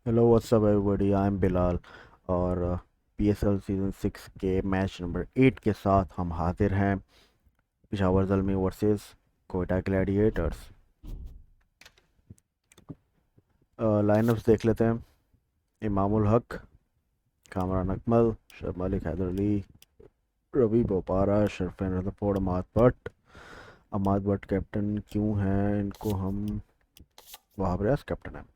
Hello what's up everybody, I am Bilal. और PSL season 6 के match number 8 के साथ हम हाजिर हैं। Peshawar Zalmi versus Quetta Gladiators. Lineups देख लेते हैं। Imamul Haq, Kamran Akmal, Shoaib Malik, Haider Ali, Ravi Bopara, Sherfane Rutherford, Amad Butt captain क्यों हैं इनको हम? वहाब रियाज कैप्टन है।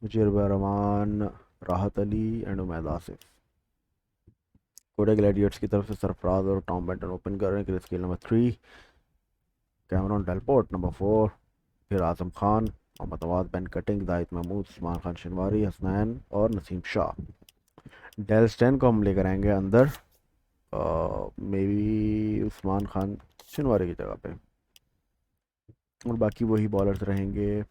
मुजीब रहमान, राहत अली एंड उमैद आसिफ। कोयटा ग्लैडिएटर्स की तरफ से सरफराज और टॉम बेंटन ओपन कर रहे हैं। Chris Gayle number 3, Cameron Delport number 4, फिर आजम खान, मोहम्मद नवाज, बेन कटिंग, जाहिद महमूद, उस्मान खान शिनवारी, हसनैन और नसीम शाह। डेल स्टेन को हम लेकर आएंगे अंदर, मे बी उस्मान खान शिनवारी की जगह पे, और बाकी वही बॉलर्स रहेंगे।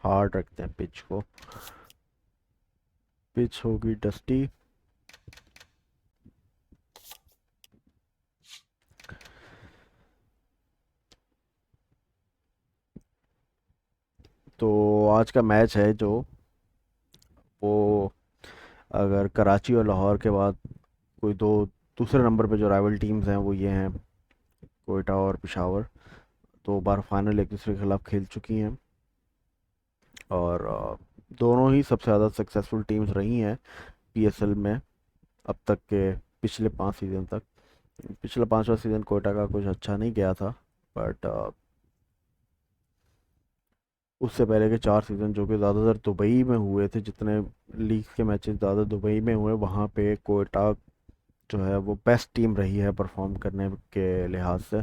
हार्ड रखते हैं पिच को। पिच होगी डस्टी। तो आज का मैच है जो, वो अगर कराची और लाहौर के बाद कोई दो दूसरे नंबर पे जो राइवल टीम्स हैं वो ये हैं, कोयटा और पिशावर। 2 बार फाइनल एक दूसरे के खिलाफ खेल चुकी हैं, और दोनों ही सबसे ज़्यादा सक्सेसफुल टीम्स रही हैं पीएसएल में अब तक के, पिछले 5 सीज़न तक। पिछला 5वां सीज़न कोयटा का कुछ अच्छा नहीं गया था, बट उससे पहले के 4 सीज़न जो कि ज़्यादातर दुबई में हुए थे, जितने लीग के मैचेस ज़्यादा दुबई में हुए, वहाँ पे कोयटा जो है वो बेस्ट टीम रही है परफॉर्म करने के लिहाज से।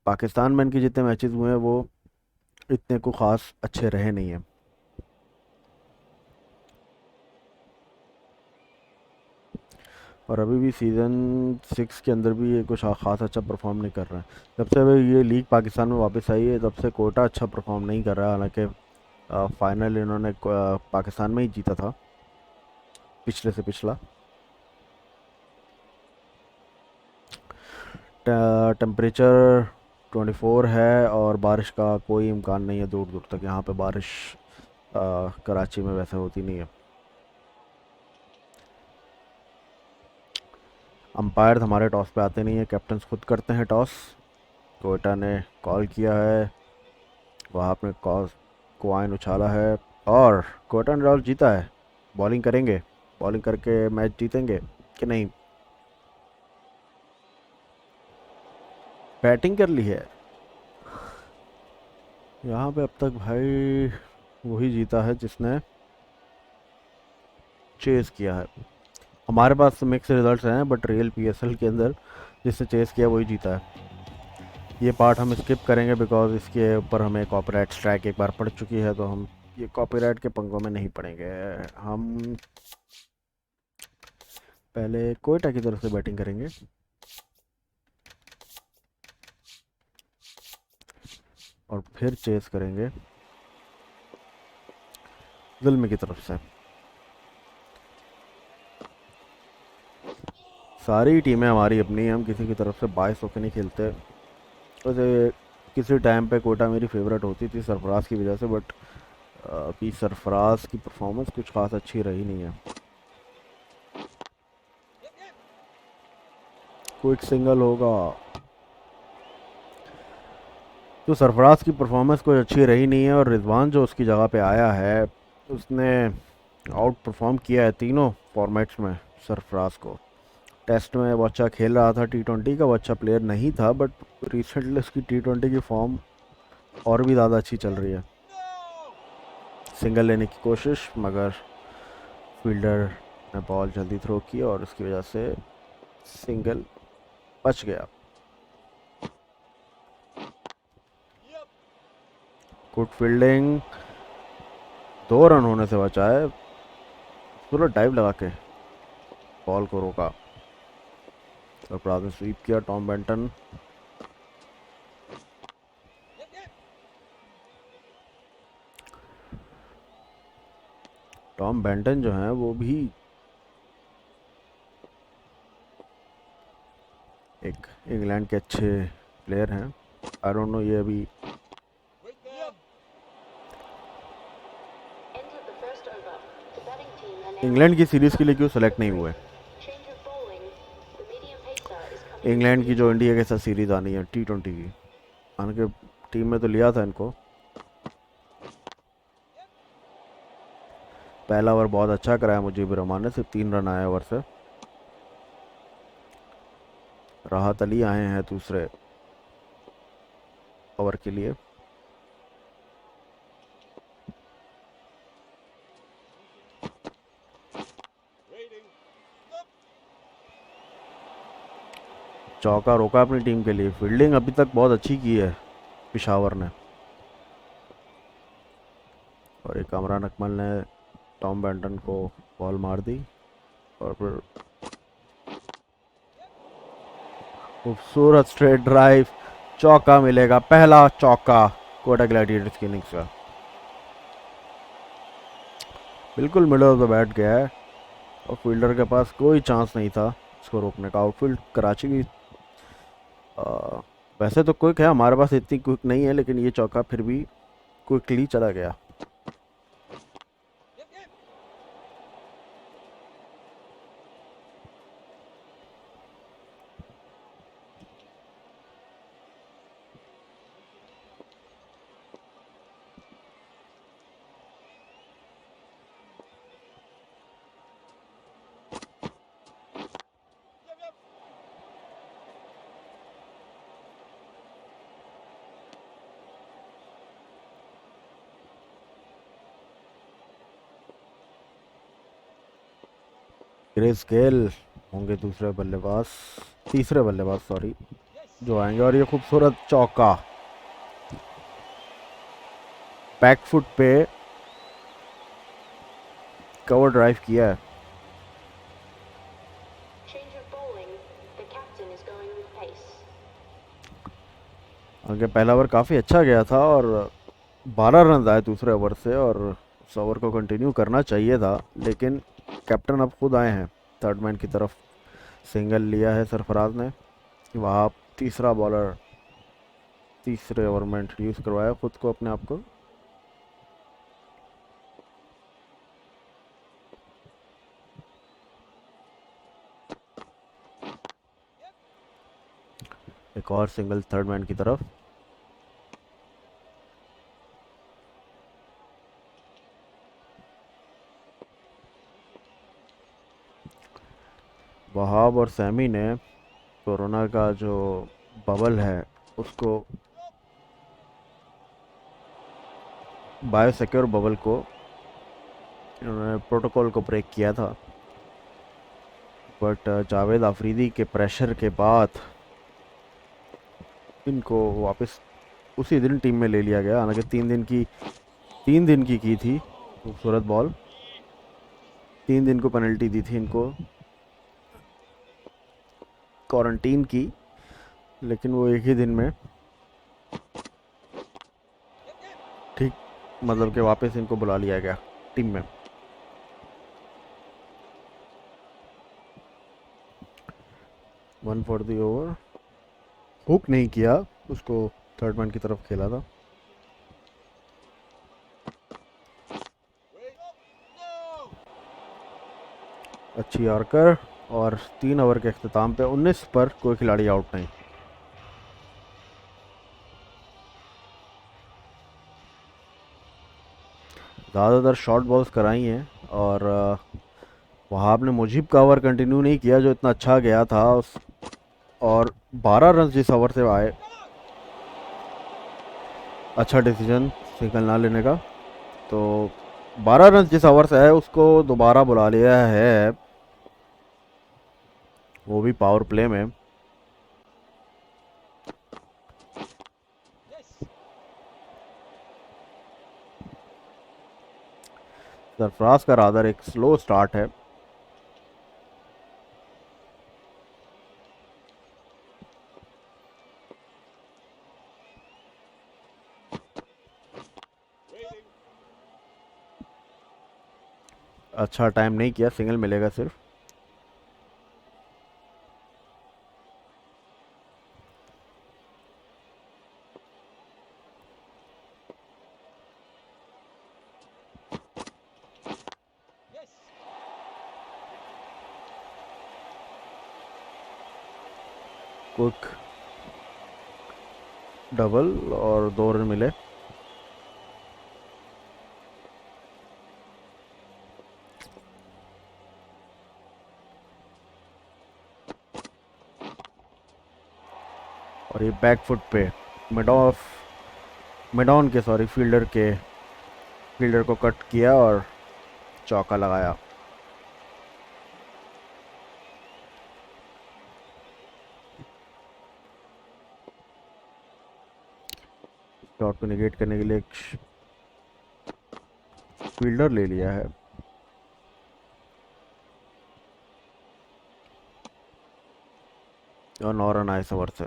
पाकिस्तान में इनके जितने मैचेस हुए हैं वो इतने को ख़ास अच्छे रहे नहीं हैं, और अभी भी सीज़न 6 के अंदर भी ये कुछ ख़ास अच्छा परफॉर्म नहीं कर रहा है। जब से ये लीग पाकिस्तान में वापस आई है तब से कोयटा अच्छा परफॉर्म नहीं कर रहा है। हालांकि फाइनल इन्होंने पाकिस्तान में ही जीता था, पिछले से पिछला। टेम्परेचर 24 है, और बारिश का कोई इम्कान नहीं है दूर दूर तक। यहाँ पे बारिश कराची में वैसे होती नहीं है। अंपायर हमारे टॉस पे आते नहीं है, कैप्टन खुद करते हैं टॉस। कोयटा ने कॉल किया है, वहाँ अपने कॉल क्वाइन उछाला है, और कोयटा ने टॉस जीता है। बॉलिंग करेंगे, बॉलिंग करके मैच जीतेंगे कि नहीं? बैटिंग कर ली है यहाँ पे अब तक भाई। वही जीता है जिसने चेस किया है। हमारे पास मिक्स रिजल्ट्स हैं, बट रियल पीएसएल के अंदर जिसने चेस किया वही जीता है। ये पार्ट हम स्किप करेंगे बिकॉज इसके ऊपर हमें कॉपीराइट स्ट्राइक एक बार पड़ चुकी है, तो हम ये कॉपीराइट के पंगों में नहीं पड़ेंगे। हम पहले कोयटा की तरफ से बैटिंग करेंगे, और फिर चेस करेंगे जुल्म की तरफ से। सारी टीमें हमारी अपनी हैं, हम किसी की तरफ से बायस होकर नहीं खेलते। वैसे किसी टाइम पे कोयटा मेरी फेवरेट होती थी सरफराज की वजह से, बट अभी सरफराज की परफॉर्मेंस कुछ खास अच्छी रही नहीं है। क्विक सिंगल होगा। तो सरफराज की परफॉर्मेंस कोई अच्छी रही नहीं है, और रिजवान जो उसकी जगह पे आया है उसने आउट परफॉर्म किया है तीनों फॉर्मेट्स में सरफराज को। टेस्ट में वो अच्छा खेल रहा था, टी20 का वो अच्छा प्लेयर नहीं था, बट रिसेंटली उसकी टी20 की फॉर्म और भी ज़्यादा अच्छी चल रही है। सिंगल लेने की कोशिश, मगर फील्डर ने बॉल जल्दी थ्रो की और उसकी वजह से सिंगल बच गया। गुड फील्डिंग, 2 रन होने से बचा है। पूरा डाइव लगा के बॉल को रोका। सरफराज ने स्वीप किया। टॉम बेंटन, टॉम बेंटन जो हैं वो भी एक इंग्लैंड के अच्छे प्लेयर हैं। आई डोंट नो ये अभी इंग्लैंड की सीरीज़ के लिए क्यों सेलेक्ट नहीं हुए। इंग्लैंड की जो इंडिया के साथ सीरीज़ आनी है T20 की, आने के टीम में तो लिया था इनको। पहला ओवर बहुत अच्छा कराया मुजीब रहमान ने, सिर्फ 3 रन आए ओवर से। राहत अली आए हैं दूसरे ओवर के लिए। चौका रोका अपनी टीम के लिए। फील्डिंग अभी तक बहुत अच्छी की है पिशावर ने। और एक कामरान अकमल ने टॉम बेंटन को बॉल मार दी और फिर खूबसूरत स्ट्रेट ड्राइव, चौका मिलेगा, पहला चौका कोटा ग्लैडिएटर्स की इनिंग्स का। बिल्कुल मिडल ऑफ द बैट गया है और फील्डर के पास कोई चांस नहीं था इसको रोकने का। आउटफील्ड कराची की वैसे तो क्विक है, हमारे पास इतनी क्विक नहीं है, लेकिन ये चौका फिर भी क्विकली चला गया। ग्रेस गेल होंगे दूसरे बल्लेबाज, तीसरे बल्लेबाज सॉरी, जो आएंगे। और ये खूबसूरत चौका बैक फुट पे कवर ड्राइव किया है। आगे पहला ओवर काफ़ी अच्छा गया था और 12 रन आए दूसरे ओवर से, और उस ओवर को कंटिन्यू करना चाहिए था, लेकिन कैप्टन अब खुद आए हैं थर्ड मैन की तरफ। सिंगल लिया है सरफराज ने। वहाँ तीसरा बॉलर तीसरे ओवर में इंट्रोड्यूस करवाया खुद को, अपने आप को। एक और सिंगल थर्ड मैन की तरफ। वहाब और सैमी ने कोरोना का जो बबल है उसको, बायोसिक्योर बबल को, इन्होंने प्रोटोकॉल को ब्रेक किया था। बट जावेद आफरीदी के प्रेशर के बाद इनको वापस उसी दिन टीम में ले लिया गया। हालांकि 3 दिन की थी खूबसूरत बॉल। 3 दिन को पेनल्टी दी थी इनको क्वारंटीन की, लेकिन वो एक ही दिन में ठीक, मतलब कि वापस इनको बुला लिया गया टीम में। One for the over, hook नहीं किया उसको, थर्ड मैन की तरफ खेला था। अच्छी यॉर्कर, और 3 ओवर के अख्ताम पे 19 पर कोई खिलाड़ी आउट नहीं। ज़्यादातर शॉर्ट बॉल्स कराई हैं, और वहाब ने मुजीब का ओवर कंटिन्यू नहीं किया जो इतना अच्छा गया था और 12 रन जिस ओवर से आए। अच्छा डिसीजन सिंगल ना लेने का। तो 12 रन जिस ओवर से आए उसको दोबारा बुला लिया है, वो भी पावर प्ले में। सरफराज का रादर एक स्लो स्टार्ट है। अच्छा टाइम नहीं किया, सिंगल मिलेगा सिर्फ। क्विक डबल और 2 रन मिले। और ये बैक फुट पे मिड ऑफ मिड ऑन के सॉरी फील्डर को कट किया और चौका लगाया। शॉट को निगेट करने के लिए एक फील्डर ले लिया है। और 9 रन आए इस ओवर से।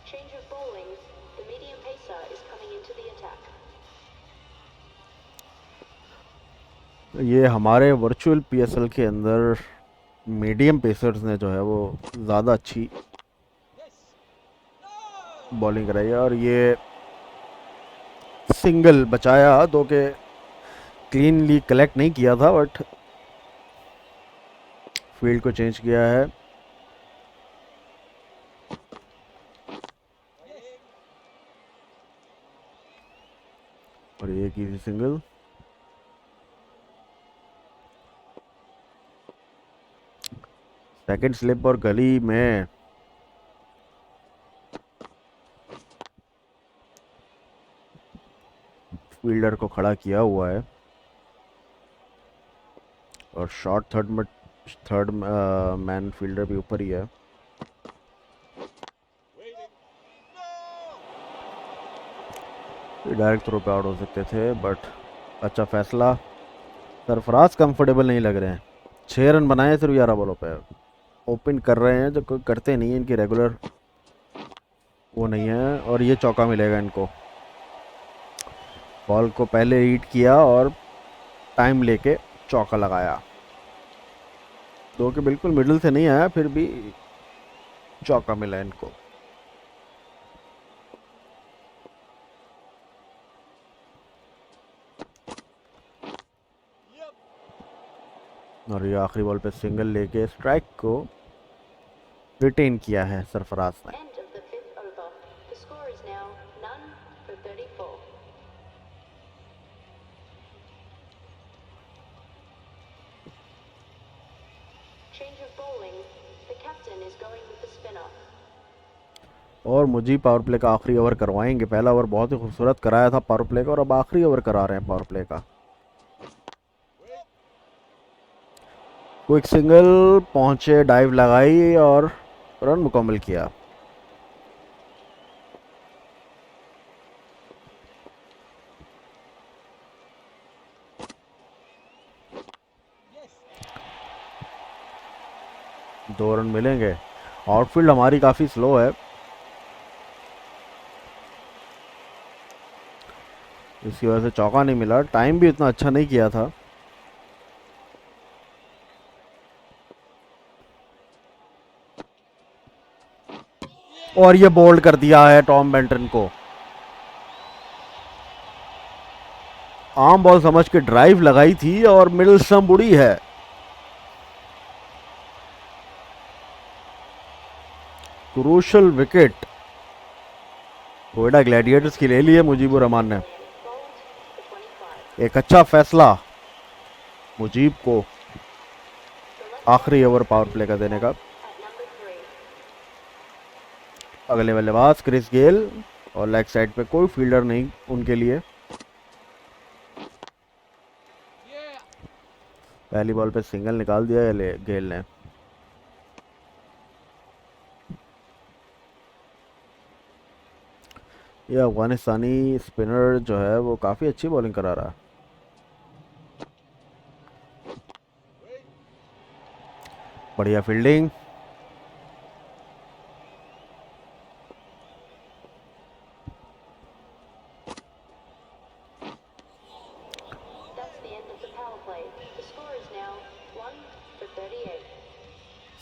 Change of bowling. The medium pacer is coming into the attack. ये हमारे वर्चुअल पीएसएल के अंदर मीडियम पेसर्स ने जो है वो ज़्यादा अच्छी बॉलिंग कराई है। और ये सिंगल बचाया, दो के क्लीनली कलेक्ट नहीं किया था बट फील्ड को चेंज किया है। और ये एक इजी सिंगल। सेकंड स्लिप और गली में फील्डर को खड़ा किया हुआ है। और शॉर्ट थर्ड मैन फील्डर भी ऊपर ही है। डायरेक्ट थ्रो पे आउट हो सकते थे बट अच्छा फैसला। सरफराज कंफर्टेबल नहीं लग रहे हैं। 6 रन बनाए सिर्फ 11 बॉलों पे। ओपन कर रहे हैं जो कोई करते नहीं है, इनकी रेगुलर वो नहीं है। और ये चौका मिलेगा इनको। बॉल को पहले रीड किया और टाइम लेके चौका लगाया। दो के बिल्कुल मिडिल से नहीं आया, फिर भी चौका मिला इनको। और ये आखिरी बॉल पे सिंगल लेके स्ट्राइक को रिटेन किया है सरफराज ने। End of the fifth over. The score is now none for 34. Change of bowling. The captain is going with the spinner. और मुझे पावर प्ले का आखिरी ओवर करवाएंगे। पहला ओवर बहुत ही खूबसूरत कराया था पावर प्ले का, और अब आखिरी ओवर करा रहे हैं पावर प्ले का। क्विक सिंगल पहुंचे, डाइव लगाई और रन मुकम्मल किया। दो रन मिलेंगे। आउटफील्ड हमारी काफ़ी स्लो है, इसकी वजह से चौका नहीं मिला। टाइम भी इतना अच्छा नहीं किया था। और ये बोल्ड कर दिया है टॉम बेंटन को। आम बॉल समझ के ड्राइव लगाई थी और मिडिल स्टंप उड़ी है। क्रूशल विकेट नोएडा ग्लैडिएटर्स की ले ली है मुजीबुर रहमान ने। Bowled for 25. एक अच्छा फैसला मुजीब को Select आखिरी ओवर पावर प्ले का देने का। at number 3. अगले बल्लेबाज क्रिस गेल और लेग साइड पे कोई फील्डर नहीं उनके लिए। पहली बॉल पे सिंगल निकाल दिया गेल ने। ये अफगानिस्तानी स्पिनर जो है वो काफ़ी अच्छी बॉलिंग करा रहा है। बढ़िया फील्डिंग।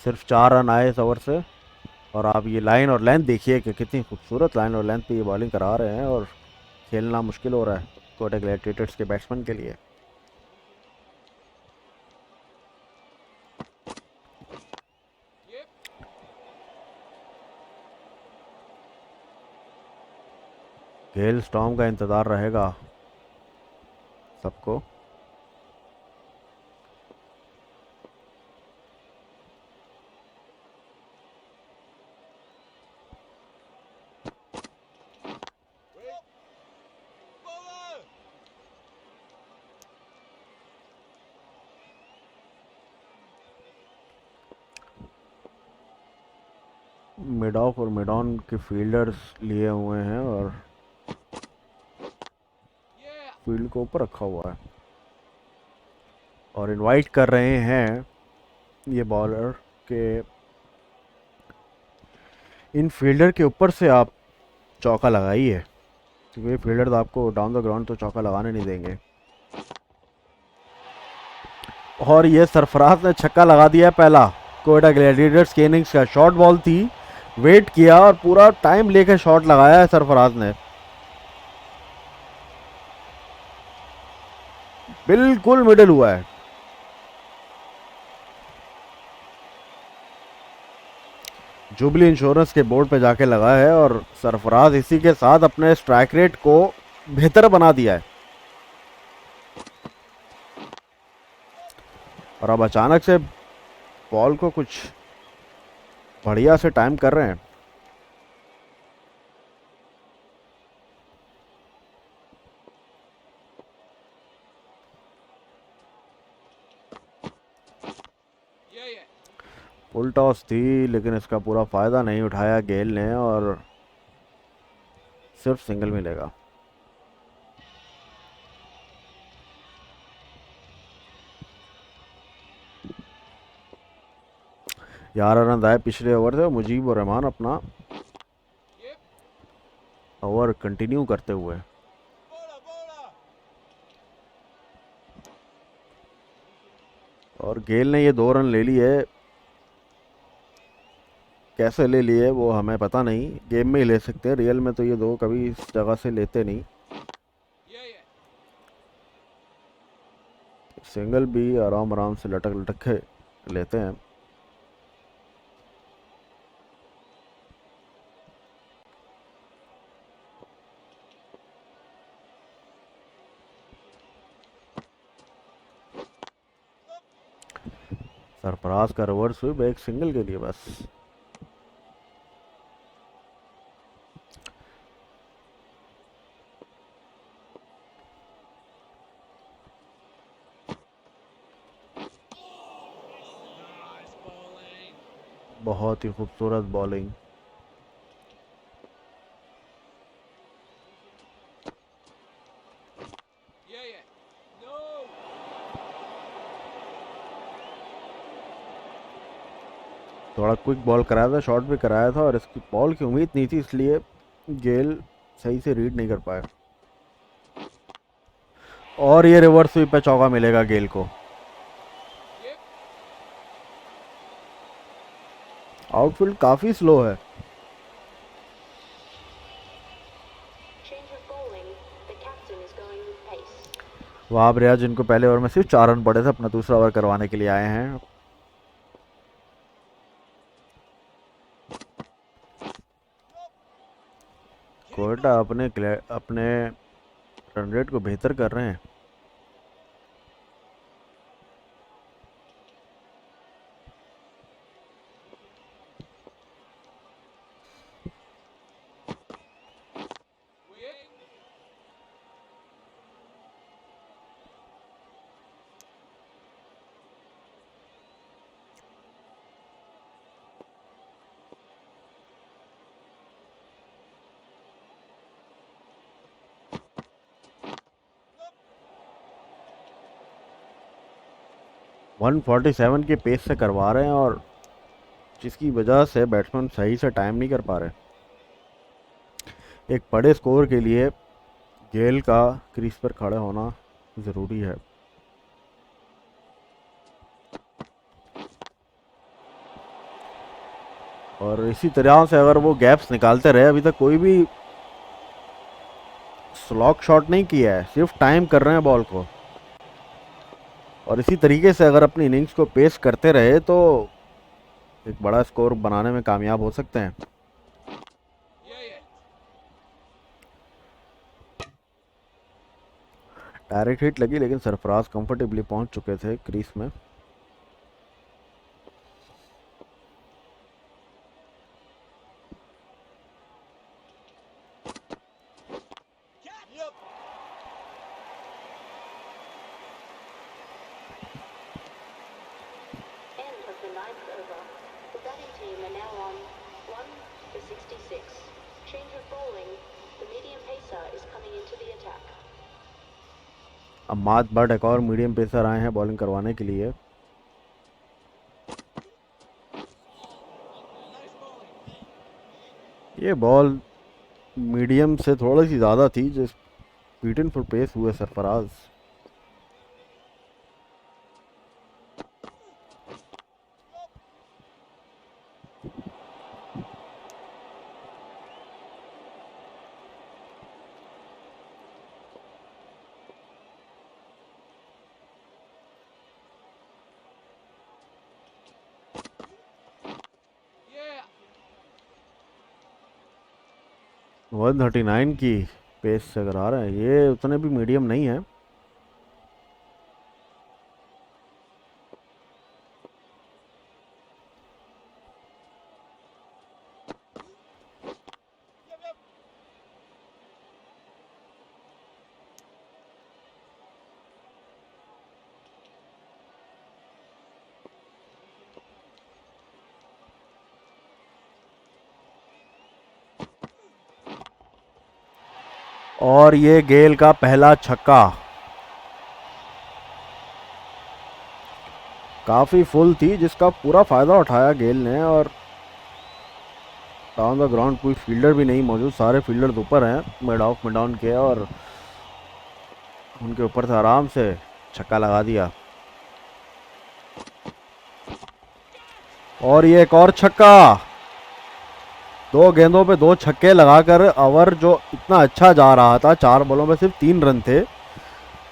सिर्फ 4 रन आए इस ओवर से। और आप ये लाइन और लेंथ देखिए कि कितनी खूबसूरत लाइन और लेंथ पे ये बॉलिंग करा रहे हैं, और खेलना मुश्किल हो रहा है कोटक ग्लैडिएटर्स के बैट्समैन के लिए। गेल स्टॉर्म का इंतज़ार रहेगा सबको। मिड ऑफ और मिड ऑन के फील्डर्स लिए हुए हैं और फील्ड को ऊपर रखा हुआ है और इनवाइट कर रहे हैं ये बॉलर के इन फील्डर के ऊपर से आप चौका लगाइए, क्योंकि ये फील्डर आपको डाउन द ग्राउंड तो चौका लगाने नहीं देंगे। और ये सरफराज ने छक्का लगा दिया पहला। कोयटा ग्लैडिएटर्स की इनिंग्स का शॉर्ट बॉल थी, वेट किया और पूरा टाइम लेकर शॉट लगाया है सरफराज ने। बिल्कुल मिडिल हुआ है। जुबली इंश्योरेंस के बोर्ड पे जाके लगा है और सरफराज इसी के साथ अपने स्ट्राइक रेट को बेहतर बना दिया है। और अब अचानक से बॉल को कुछ बढ़िया से टाइम कर रहे हैं। फुल टॉस थी लेकिन इसका पूरा फायदा नहीं उठाया गेल ने और सिर्फ सिंगल मिलेगा। 11 रन आए पिछले ओवर से। मुजीब और रहमान अपना ओवर कंटिन्यू करते हुए। और गेल ने ये 2 रन ले लिए। कैसे ले लिए वो हमें पता नहीं, गेम में ही ले सकते हैं, रियल में तो ये 2 कभी इस जगह से लेते नहीं। सिंगल भी आराम आराम से लटक लटक के लेते हैं। सरफराज का रिवर्स स्वीप एक सिंगल के लिए बस। बहुत ही खूबसूरत बॉलिंग। थोड़ा क्विक बॉल कराया था, शॉट भी कराया था और इसकी बॉल की उम्मीद नहीं थी, इसलिए गेल सही से रीड नहीं कर पाया। और ये रिवर्स स्वीप पे चौका मिलेगा गेल को। आउटफील्ड काफी स्लो है। Change of bowling. The captain is going with pace. Wahab Riaz जिनको पहले ओवर में सिर्फ 4 रन पड़े थे, अपना दूसरा ओवर करवाने के लिए आए हैं। कोयटा अपने रन रेट को बेहतर कर रहे हैं। वन 47 के पेस से करवा रहे हैं और जिसकी वजह से बैट्समैन सही से टाइम नहीं कर पा रहे। एक बड़े स्कोर के लिए गेल का क्रीज पर खड़े होना ज़रूरी है। और इसी तरह से अगर वो गैप्स निकालते रहे, अभी तक कोई भी स्लॉक शॉट नहीं किया है, सिर्फ टाइम कर रहे हैं बॉल को, और इसी तरीके से अगर अपनी इनिंग्स को पेस करते रहे तो एक बड़ा स्कोर बनाने में कामयाब हो सकते हैं। डायरेक्ट हिट लगी, लेकिन सरफराज कंफर्टेबली पहुंच चुके थे क्रीज में। End of the ninth over. The batting team are now on 1 for 66. Change of bowling. The medium pacer is coming into the attack. अब मात बट एक और मीडियम पेसर आए हैं बॉलिंग करवाने के लिए। ये बॉल मीडियम से थोड़ी सी ज़्यादा थी, जिस बीटन फॉर पेस हुए सरफराज। वन 139 की पेस से अगर आ रहे हैं, ये उतने भी मीडियम नहीं है। और ये गेल का पहला छक्का, काफी फुल थी जिसका पूरा फायदा उठाया गेल ने। और डाउन द ग्राउंड कोई फील्डर भी नहीं मौजूद, सारे फील्डर्स ऊपर हैं मिड ऑफ मिड डाउन के, और उनके ऊपर से आराम से छक्का लगा दिया। और ये एक और छक्का, दो गेंदों पे दो छक्के लगाकर ओवर जो इतना अच्छा जा रहा था, 4 बॉलों में सिर्फ 3 रन थे,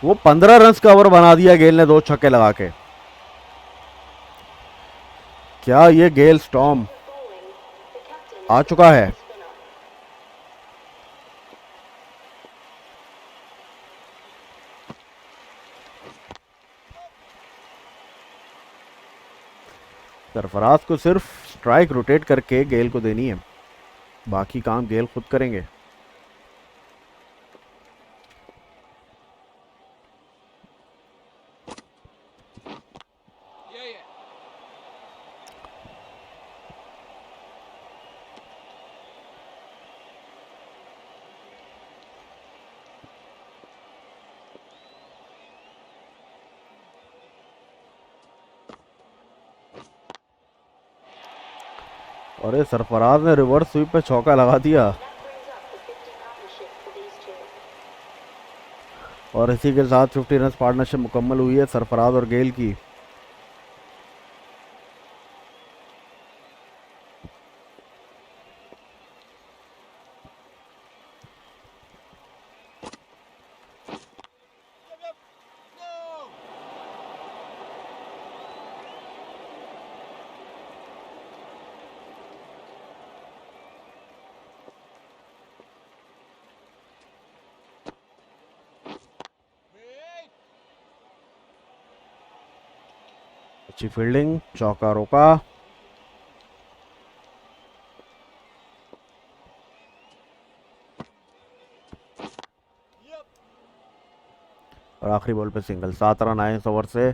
वो 15 रन का ओवर बना दिया गेल ने दो छक्के लगा के। क्या ये Gayle storm Bowling. The captain आ is चुका the है? spinner. सरफराज को सिर्फ स्ट्राइक रोटेट करके गेल को देनी है, बाकी काम गेल खुद करेंगे। और ये सरफराज ने रिवर्स स्वीप पे चौका लगा दिया। That brings up the 50 partnership for these two. और इसी के साथ 50 रन पार्टनरशिप मुकम्मल हुई है सरफराज और गेल की। अच्छी फील्डिंग, चौका रोका। और आखिरी बॉल पे सिंगल, 7 रन आए इस ओवर से।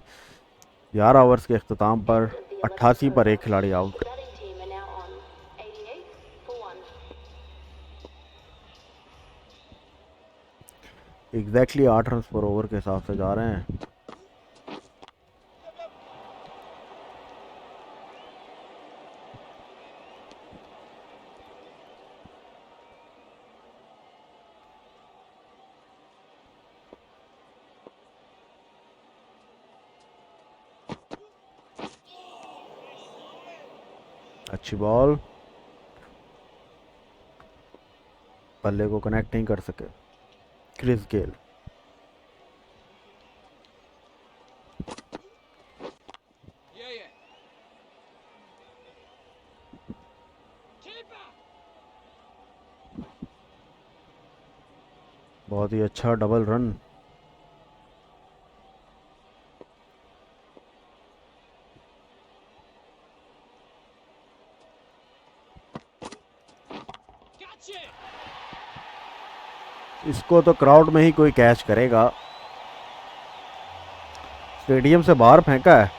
11 ओवर्स के अख्ताम पर 88 पर एक खिलाड़ी The out. batting team are now on 88 for 1. Exactly 8 run पर ओवर के हिसाब से जा रहे हैं। अच्छी बॉल, बल्ले को कनेक्ट नहीं कर सके क्रिस गेल। बहुत ही अच्छा डबल रन। इसको तो क्राउड में ही कोई कैच करेगा। स्टेडियम से बाहर फेंका है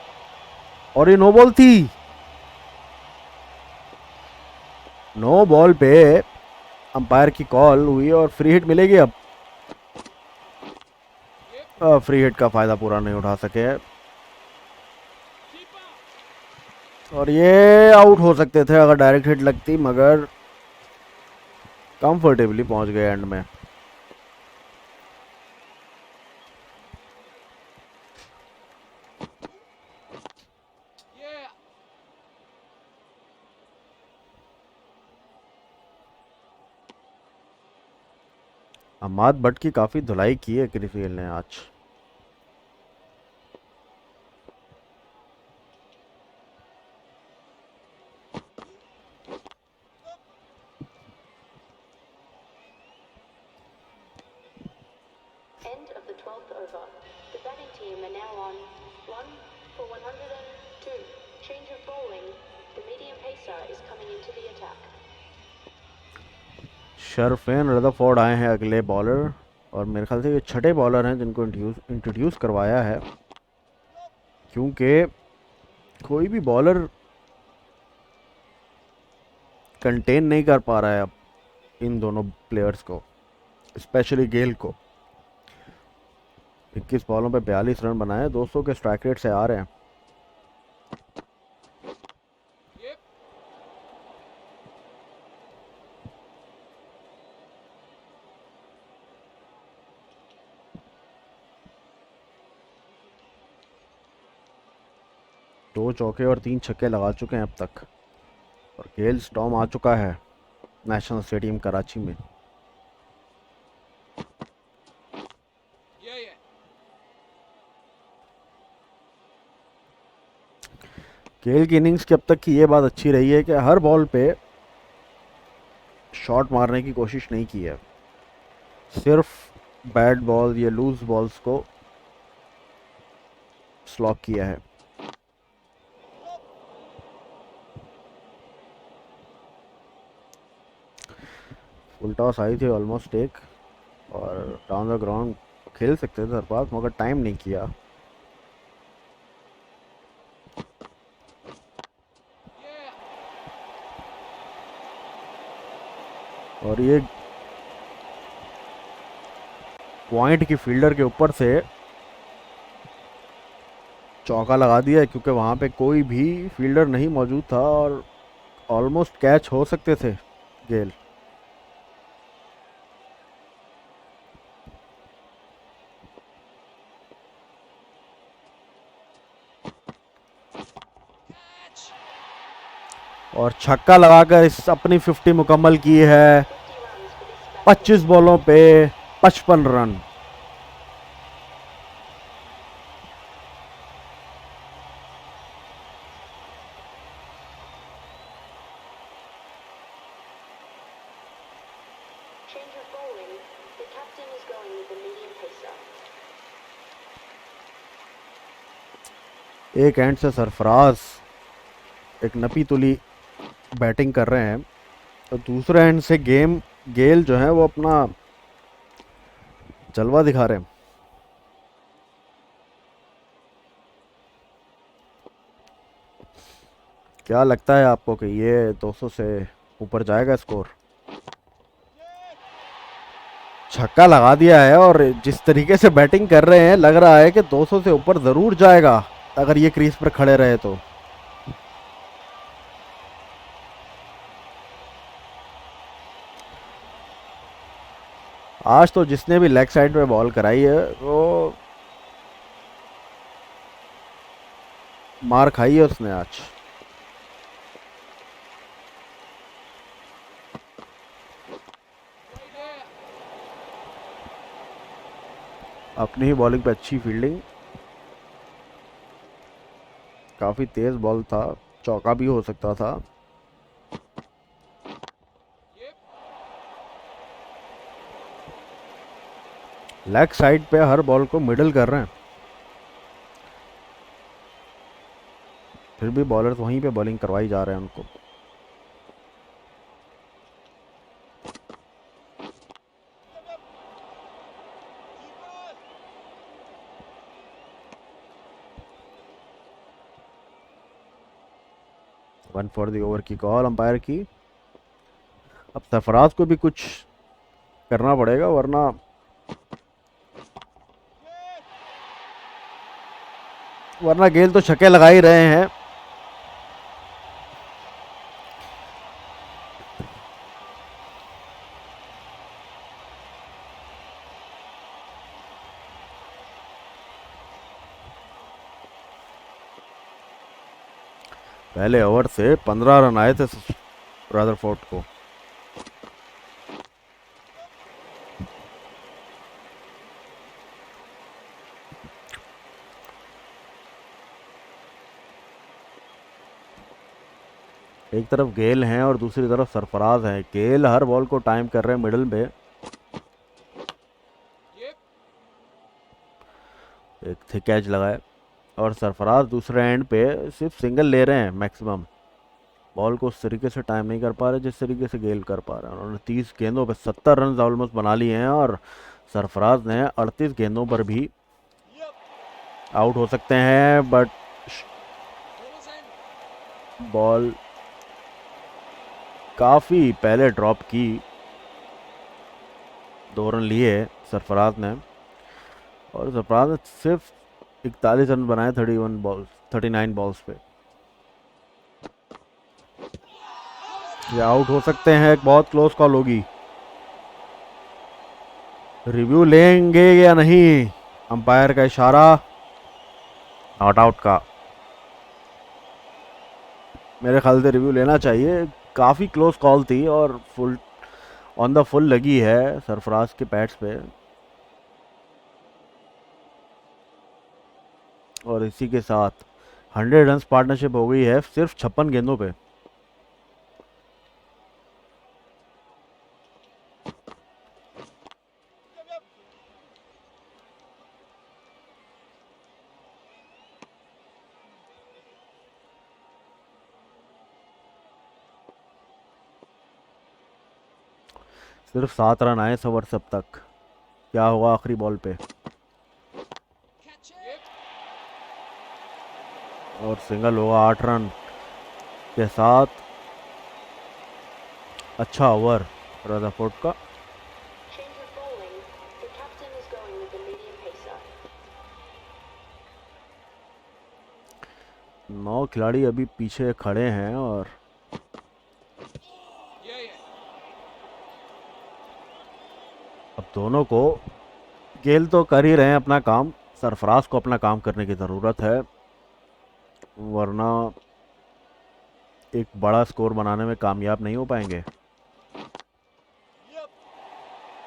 और ये नो बॉल थी। नो बॉल पे अंपायर की कॉल हुई और फ्री हिट मिलेगी। अब फ्री हिट का फायदा पूरा नहीं उठा सके और ये आउट हो सकते थे अगर डायरेक्ट हिट लगती, मगर कंफर्टेबली पहुंच गए एंड में। अमाद भट्ट की काफी धुलाई की है क्रिस गेल ने आज। End of the 12th over. The batting team are now on 1 for 102. Change of bowling. The medium pacer is coming into the attack. Sherfane Rutherford आए हैं अगले बॉलर और मेरे ख्याल से ये छठे बॉलर हैं जिनको इंट्रोड्यूस करवाया है, क्योंकि कोई भी बॉलर कंटेन नहीं कर पा रहा है अब इन दोनों प्लेयर्स को, स्पेशली गेल को। 21 बॉलों पे 42 रन बनाए, 200 के स्ट्राइक रेट से आ रहे हैं। दो चौके और 3 छक्के लगा चुके हैं अब तक और गेल स्टॉर्म आ चुका है नेशनल स्टेडियम कराची में। गेल की इनिंग्स की अब तक की ये बात अच्छी रही है कि हर बॉल पे शॉट मारने की कोशिश नहीं की है, सिर्फ बैट बॉल या लूज बॉल्स को स्लॉक किया है। फुल टॉस आई थी ऑलमोस्ट एक और डाउन द ग्राउंड खेल सकते थे सरपास, मगर टाइम नहीं किया। और ये पॉइंट की फील्डर के ऊपर से चौका लगा दिया है, क्योंकि वहाँ पे कोई भी फील्डर नहीं मौजूद था और ऑलमोस्ट कैच हो सकते थे गेल। और छक्का लगाकर इस अपनी 50 मुकम्मल की है। 50 runs for this batting 25 बॉलों पे 55 run. Change of bowling. The captain is going with the medium pacer. एक एंड से सरफराज एक नपी तुली बैटिंग कर रहे हैं और दूसरे एंड से गेल जो है वो अपना जलवा दिखा रहे हैं। क्या लगता है आपको कि ये 200 से ऊपर जाएगा स्कोर? छक्का लगा दिया है और जिस तरीके से बैटिंग कर रहे हैं लग रहा है कि 200 से ऊपर ज़रूर जाएगा अगर ये क्रीज पर खड़े रहे तो। आज तो जिसने भी लेग साइड में बॉल कराई है वो मार खाई है उसने आज। अपनी ही बॉलिंग पे अच्छी फील्डिंग, काफ़ी तेज़ बॉल था, चौका भी हो सकता था। लेग साइड पे हर बॉल को मिडल कर रहे हैं, फिर भी बॉलर्स वहीं पे बॉलिंग करवाई जा रहे हैं उनको। वन फॉर द ओवर की कॉल अंपायर की। अब सरफराज को भी कुछ करना पड़ेगा, वरना गेल तो छक्के लगा ही रहे हैं। पहले ओवर से 15 रन आए थे रदरफोर्ड को। एक तरफ गेल हैं और दूसरी तरफ सरफराज हैं। गेल हर बॉल को टाइम कर रहे हैं मिडल में। एक थिक कैच लगाए और सरफराज दूसरे एंड पे सिर्फ सिंगल ले रहे हैं मैक्सिमम। बॉल को उस तरीके से टाइम नहीं कर पा रहे जिस तरीके से गेल कर पा रहे हैं। उन्होंने 30 गेंदों पे 70 रन ऑलमोस्ट बना लिए हैं और सरफराज ने 38 गेंदों पर भी आउट हो सकते हैं, बट बॉल काफ़ी पहले ड्रॉप की। 2 रन लिए सरफराज ने और सरफराज ने सिर्फ 41 रन बनाए 39 बॉल्स पे। ये आउट हो सकते हैं, एक बहुत क्लोज कॉल होगी। रिव्यू लेंगे या नहीं, अंपायर का इशारा नॉट आउट का। मेरे ख्याल से रिव्यू लेना चाहिए, काफ़ी क्लोज कॉल थी और फुल ऑन द फुल लगी है सरफराज के पैड्स पे। और इसी के साथ 100 रन पार्टनरशिप हो गई है सिर्फ 56 गेंदों पे। सिर्फ 7 रन आए सब और सब तक। क्या होगा आखिरी बॉल पे? और सिंगल होगा 8 रन के साथ। अच्छा ओवर रदरफोर्ड का। Change of bowling. The captain is going with the medium pacer. 9 खिलाड़ी अभी पीछे खड़े हैं और अब दोनों को, गेल तो कर ही रहे हैं अपना काम, सरफराज को अपना काम करने की ज़रूरत है, वरना एक बड़ा स्कोर बनाने में कामयाब नहीं हो पाएंगे।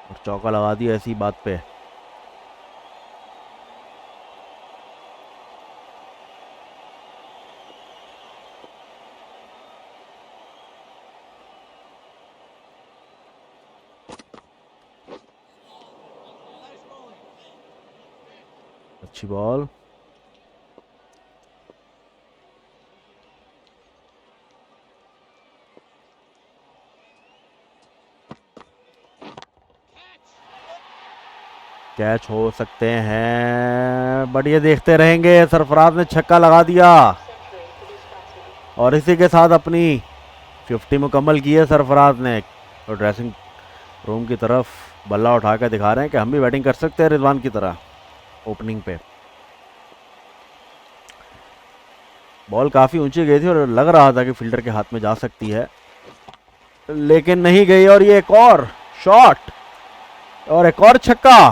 और चौका लगा दिया ऐसी बात पे। अच्छी बॉल। कैच हो सकते हैं, बट ये देखते रहेंगे। सरफराज ने छक्का लगा दिया Century for this batsman. और इसी के साथ अपनी 50 मुकम्मल की है सरफराज ने। और ड्रेसिंग रूम की तरफ बल्ला उठा कर दिखा रहे हैं कि हम भी बैटिंग कर सकते हैं रिजवान की तरह। ओपनिंग पे बॉल काफ़ी ऊंची गई थी और लग रहा था कि फील्डर के हाथ में जा सकती है, लेकिन नहीं गई। और ये एक और शॉट और एक और छक्का।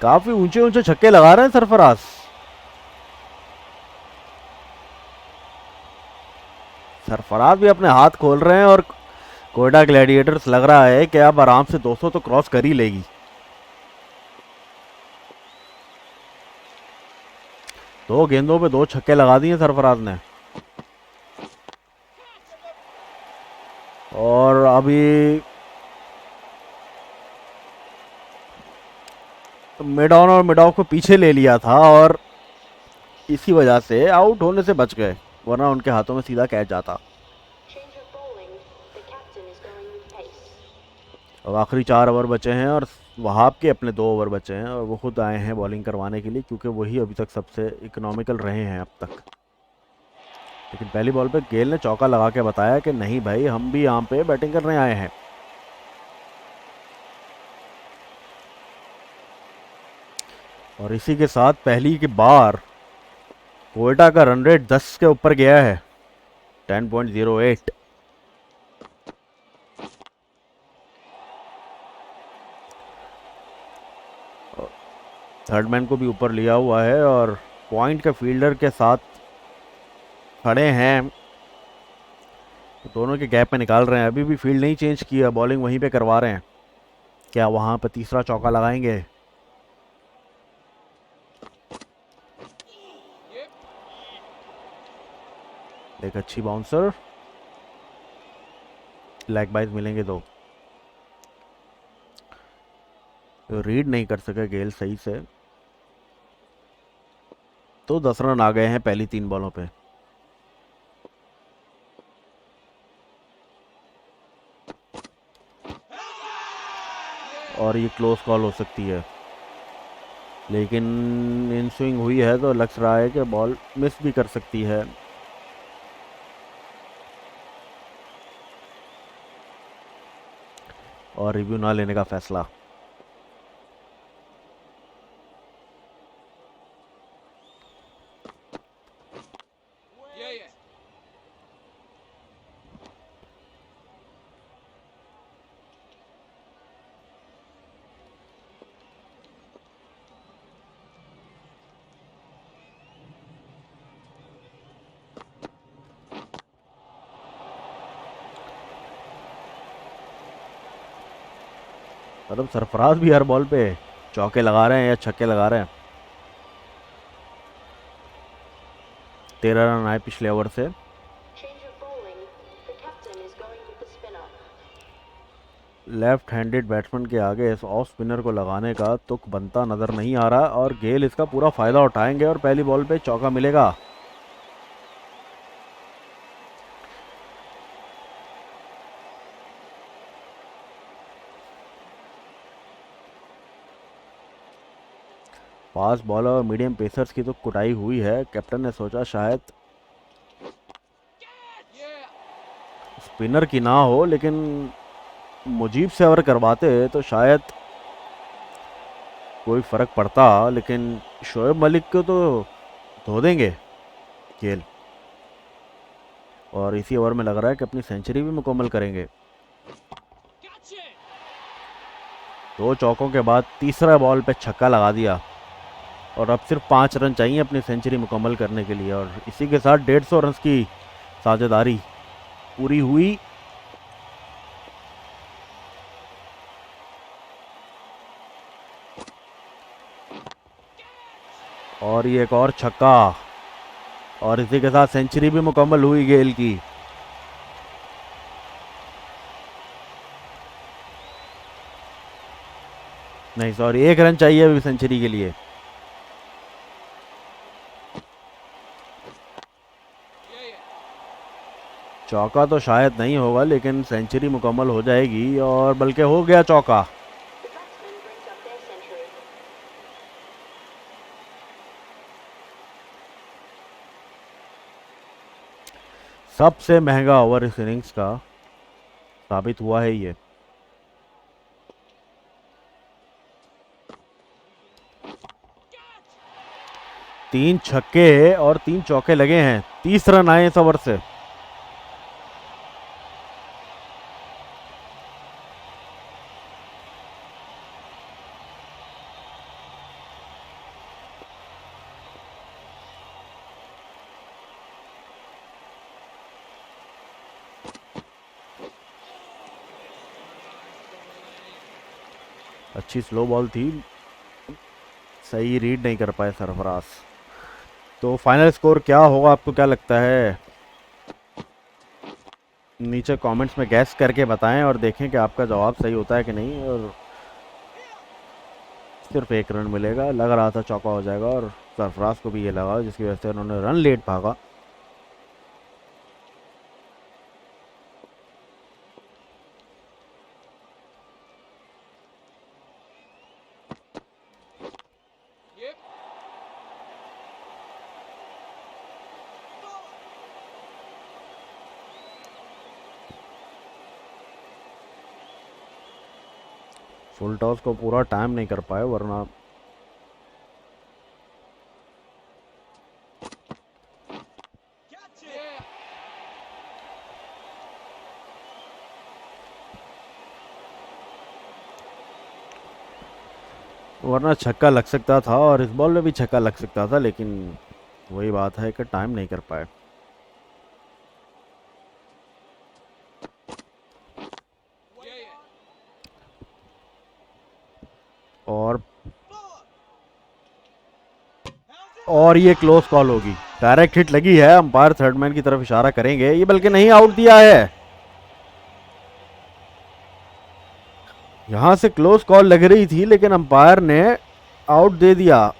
काफी ऊंचे ऊंचे छक्के लगा रहे हैं सरफराज। सरफराज भी अपने हाथ खोल रहे हैं और कोयडा ग्लैडिएटर्स लग रहा है कि अब आराम से 200 तो क्रॉस कर ही लेगी। दो गेंदों पे दो छक्के लगा दिए सरफराज ने। और अभी मिड ऑन और मिड ऑफ को पीछे ले लिया था और इसी वजह से आउट होने से बच गए, वरना उनके हाथों में सीधा कैच जाता। Change of bowling. The captain is going with pace. अब आखिरी 4 ओवर बचे हैं और वहाब के अपने 2 ओवर बचे हैं और वो खुद आए हैं बॉलिंग करवाने के लिए, क्योंकि वही अभी तक सबसे इकोनॉमिकल रहे हैं अब तक। लेकिन पहली बॉल पे गेल ने चौका लगा के बताया कि नहीं भाई, हम भी यहाँ पे बैटिंग करने आए हैं। और इसी के साथ पहली की बार कोयटा का रन रेट 10 के ऊपर गया है, 10.08। थर्ड मैन को भी ऊपर लिया हुआ है और पॉइंट के फील्डर के साथ खड़े हैं, दोनों के गैप में निकाल रहे हैं। अभी भी फील्ड नहीं चेंज किया, बॉलिंग वहीं पे करवा रहे हैं। क्या वहां पर तीसरा चौका लगाएंगे? एक अच्छी बाउंसर, लेग बाइज मिलेंगे तो रीड नहीं कर सके गेल सही से, तो 10 रन आ गए हैं पहली 3 बॉलों पे। और ये क्लोज कॉल हो सकती है, लेकिन इन स्विंग हुई है तो लग रहा है कि बॉल मिस भी कर सकती है। और रिव्यू ना लेने का फैसला। मतलब सरफराज भी हर बॉल पे चौके लगा रहे हैं या छक्के लगा रहे हैं। 13 रन आए पिछले ओवर से। Change of bowling. The captain is going with the spinner. Left handed batsman के आगे इस ऑफ स्पिनर को लगाने का तुक बनता नजर नहीं आ रहा और गेल इसका पूरा फायदा उठाएंगे और पहली बॉल पे चौका मिलेगा। फास्ट बॉलर और मीडियम पेसर्स की तो कुटाई हुई है। कैप्टन ने सोचा शायद स्पिनर की ना हो, लेकिन मुजीब से ओवर करवाते तो शायद कोई फर्क पड़ता, लेकिन शोएब मलिक को तो धो देंगे गेल। और इसी ओवर में लग रहा है कि अपनी सेंचुरी भी मुकम्मल करेंगे। 2 चौकों के बाद तीसरा बॉल पे छक्का लगा दिया और अब सिर्फ 5 रन चाहिए अपनी सेंचुरी मुकम्मल करने के लिए। और इसी के साथ 150 रन की साझेदारी पूरी हुई। और ये एक और छक्का और इसी के साथ सेंचुरी भी मुकम्मल हुई गेल की। नहीं सॉरी, 1 रन चाहिए अभी सेंचुरी के लिए। चौका तो शायद नहीं होगा, लेकिन सेंचुरी मुकम्मल हो जाएगी और बल्कि हो गया चौका। The batsman brings up their century. सबसे महंगा ओवर इस इनिंग्स का साबित हुआ है ये। तीन छक्के और 3 चौके लगे हैं, 30 रन आए इस ओवर से। अच्छी स्लो बॉल थी, सही रीड नहीं कर पाए सरफराज। तो फाइनल स्कोर क्या होगा, आपको क्या लगता है? नीचे कमेंट्स में गैस करके बताएं और देखें कि आपका जवाब सही होता है कि नहीं। और सिर्फ एक रन मिलेगा, लग रहा था चौका हो जाएगा, और सरफराज को भी ये लगा, जिसकी वजह से उन्होंने रन लेट भागा। फुल टॉस को पूरा टाइम नहीं कर पाए, वरना छक्का लग सकता था, और इस बॉल में भी छक्का लग सकता था, लेकिन वही बात है कि टाइम नहीं कर पाए। और ये क्लोज कॉल होगी। डायरेक्ट हिट लगी है, अंपायर थर्ड मैन की तरफ इशारा करेंगे, ये बल्कि नहीं, आउट दिया है। यहां से क्लोज कॉल लग रही थी, लेकिन अंपायर ने आउट दे दिया।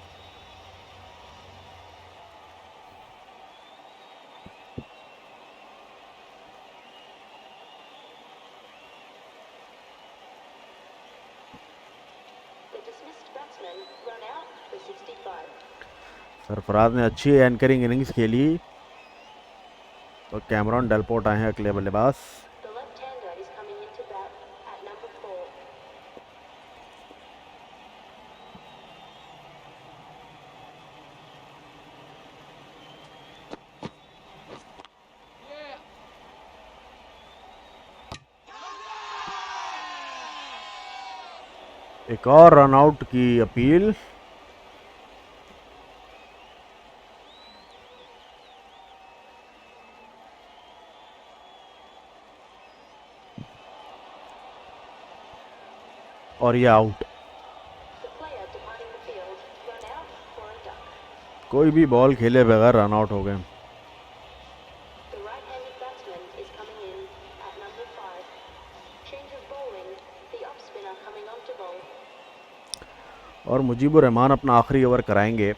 The dismissed batsman run out for 65. Sarfaraz ने अच्छी एंकरिंग इनिंग्स खेली। तो कैमरॉन डेलपोर्ट आए हैं अगले बल्लेबाज। The left-hander is coming into bat at number 4. एक और रन आउट की अपील। और ये out. The player departing the field run out for a duck. कोई भी बॉल खेले बगैर रन आउट हो गए। The right-handed batsman is coming in at number 5. Change of bowling, the off spinner coming on to bowl. और मुजीबुर रहमान अपना आखिरी over कराएंगे।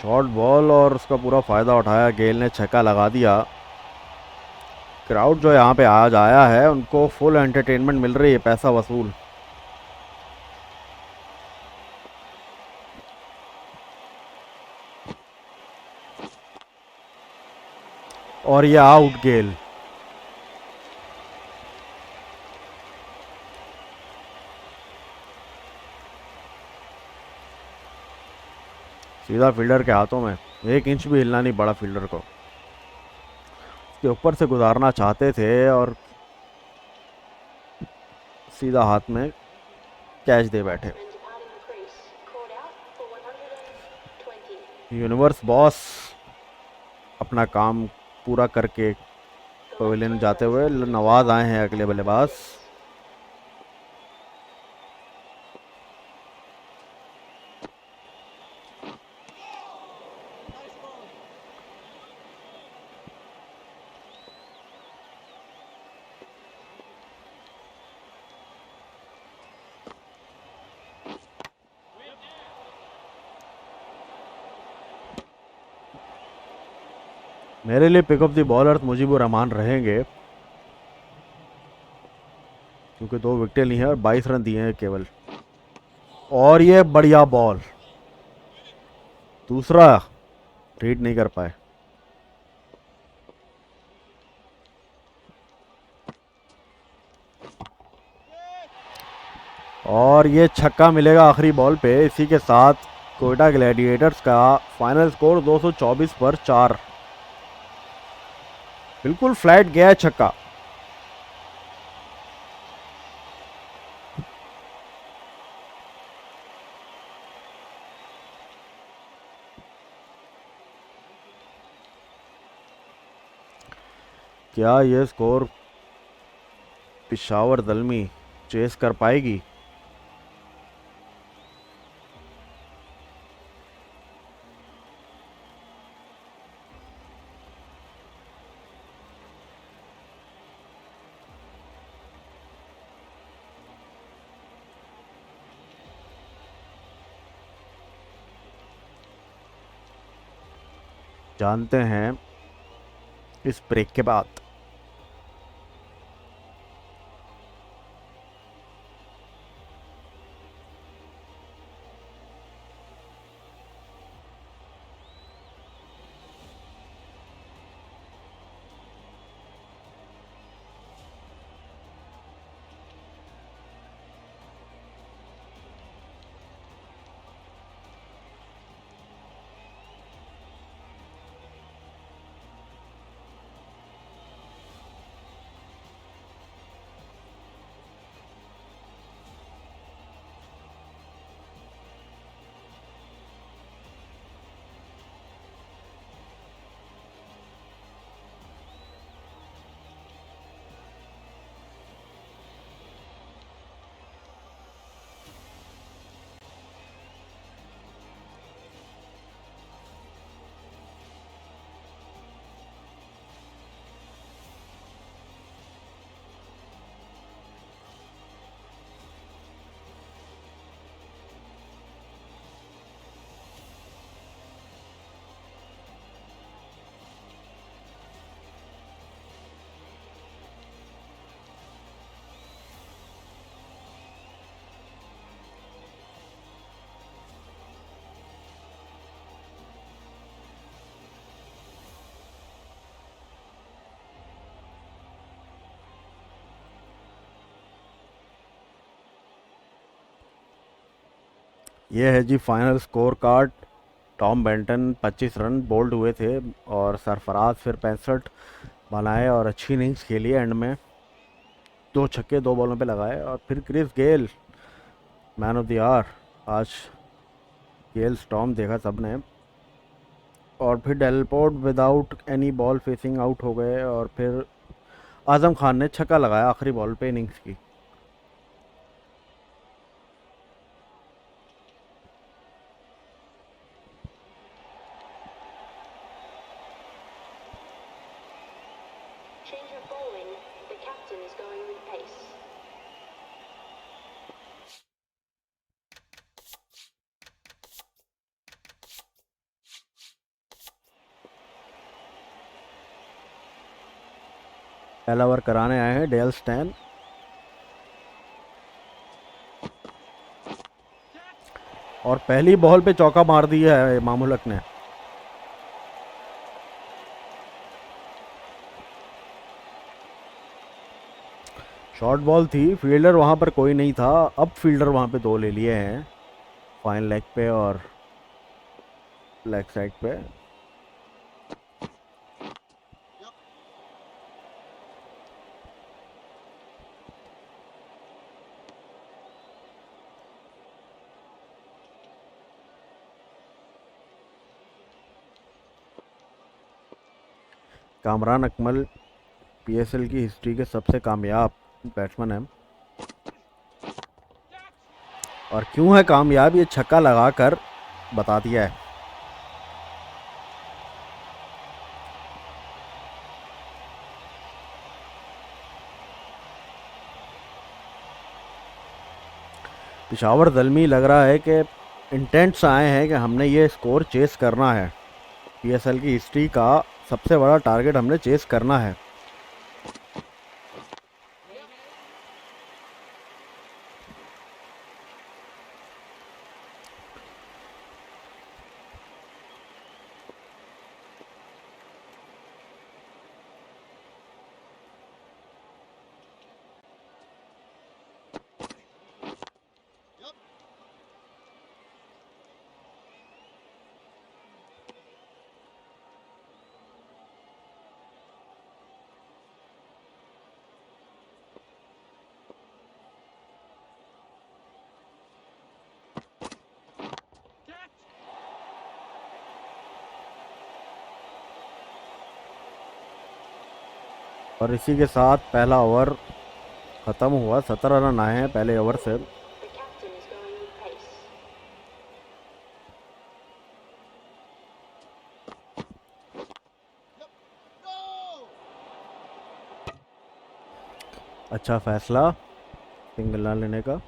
शॉर्ट बॉल, और उसका पूरा फायदा उठाया गेल ने, छक्का लगा दिया। क्राउड जो यहाँ पे आज आया है, उनको फुल एंटरटेनमेंट मिल रही है, पैसा वसूल। और ये आउट गेल। सीधा फील्डर के हाथों में, 1 इंच भी हिलना नहीं पड़ा फील्डर को। उसके ऊपर से गुजारना चाहते थे, और सीधा हाथ में कैच दे बैठे। And departing the crease, caught out for 120. Universe boss अपना काम पूरा करके The पवेलियन left-hander जाते is हुए coming into नवाज bat आए हैं at अगले number बल्लेबाज। 6. मेरे लिए pick of the bowler Mujeeb ur Rahman रहेंगे, क्योंकि 2 विकेटें ली हैं और 22 रन दिए हैं केवल। और ये बढ़िया बॉल, दूसरा रीड नहीं कर पाए। और ये छक्का मिलेगा आखिरी बॉल पे। इसी के साथ कोयटा ग्लैडिएटर्स का फाइनल स्कोर 224 पर 4। बिल्कुल फ्लैट गया है छक्का। क्या ये स्कोर पिशावर दलमी चेस कर पाएगी। जानते हैं इस ब्रेक के बाद। ये है जी final score card. Tom Banton 25 run bowled हुए थे और सरफराज फिर 65 बनाए और अच्छी इनिंग्स खेली एंड में। 2 छक्के 2 बॉलों पे लगाए। और फिर Chris Gayle man of the hour. आज गेल स्टॉर्म देखा सबने। और फिर Delport without any ball facing out हो गए। और फिर आजम खान ने छक्का लगाया आखिरी बॉल पे इनिंग्स की। Change of bowling. The captain is going with pace. पहला ओवर कराने आए हैं डेल स्टैन। और पहली बॉल पे चौका मार दिया है मामूलक ने। शॉर्ट बॉल थी, फील्डर वहां पर कोई नहीं था। अब फील्डर वहां पे 2 ले लिए हैं, फाइन लेग पे और लेग साइड पे। कामरान अकमल पीएसएल की हिस्ट्री के सबसे कामयाब बैट्समैन हैं। और क्यों है कामयाब, ये छक्का लगाकर बता दिया है। पिशावर दलमी लग रहा है कि इंटेंट्स आए हैं कि हमने ये स्कोर चेस करना है। पीएसएल की हिस्ट्री का सबसे बड़ा टारगेट हमने चेस करना है। और इसी के साथ पहला ओवर ख़त्म हुआ, 17 रन आए हैं पहले ओवर से। The captain is going with pace. अच्छा फैसला सिंगल ना लेने का।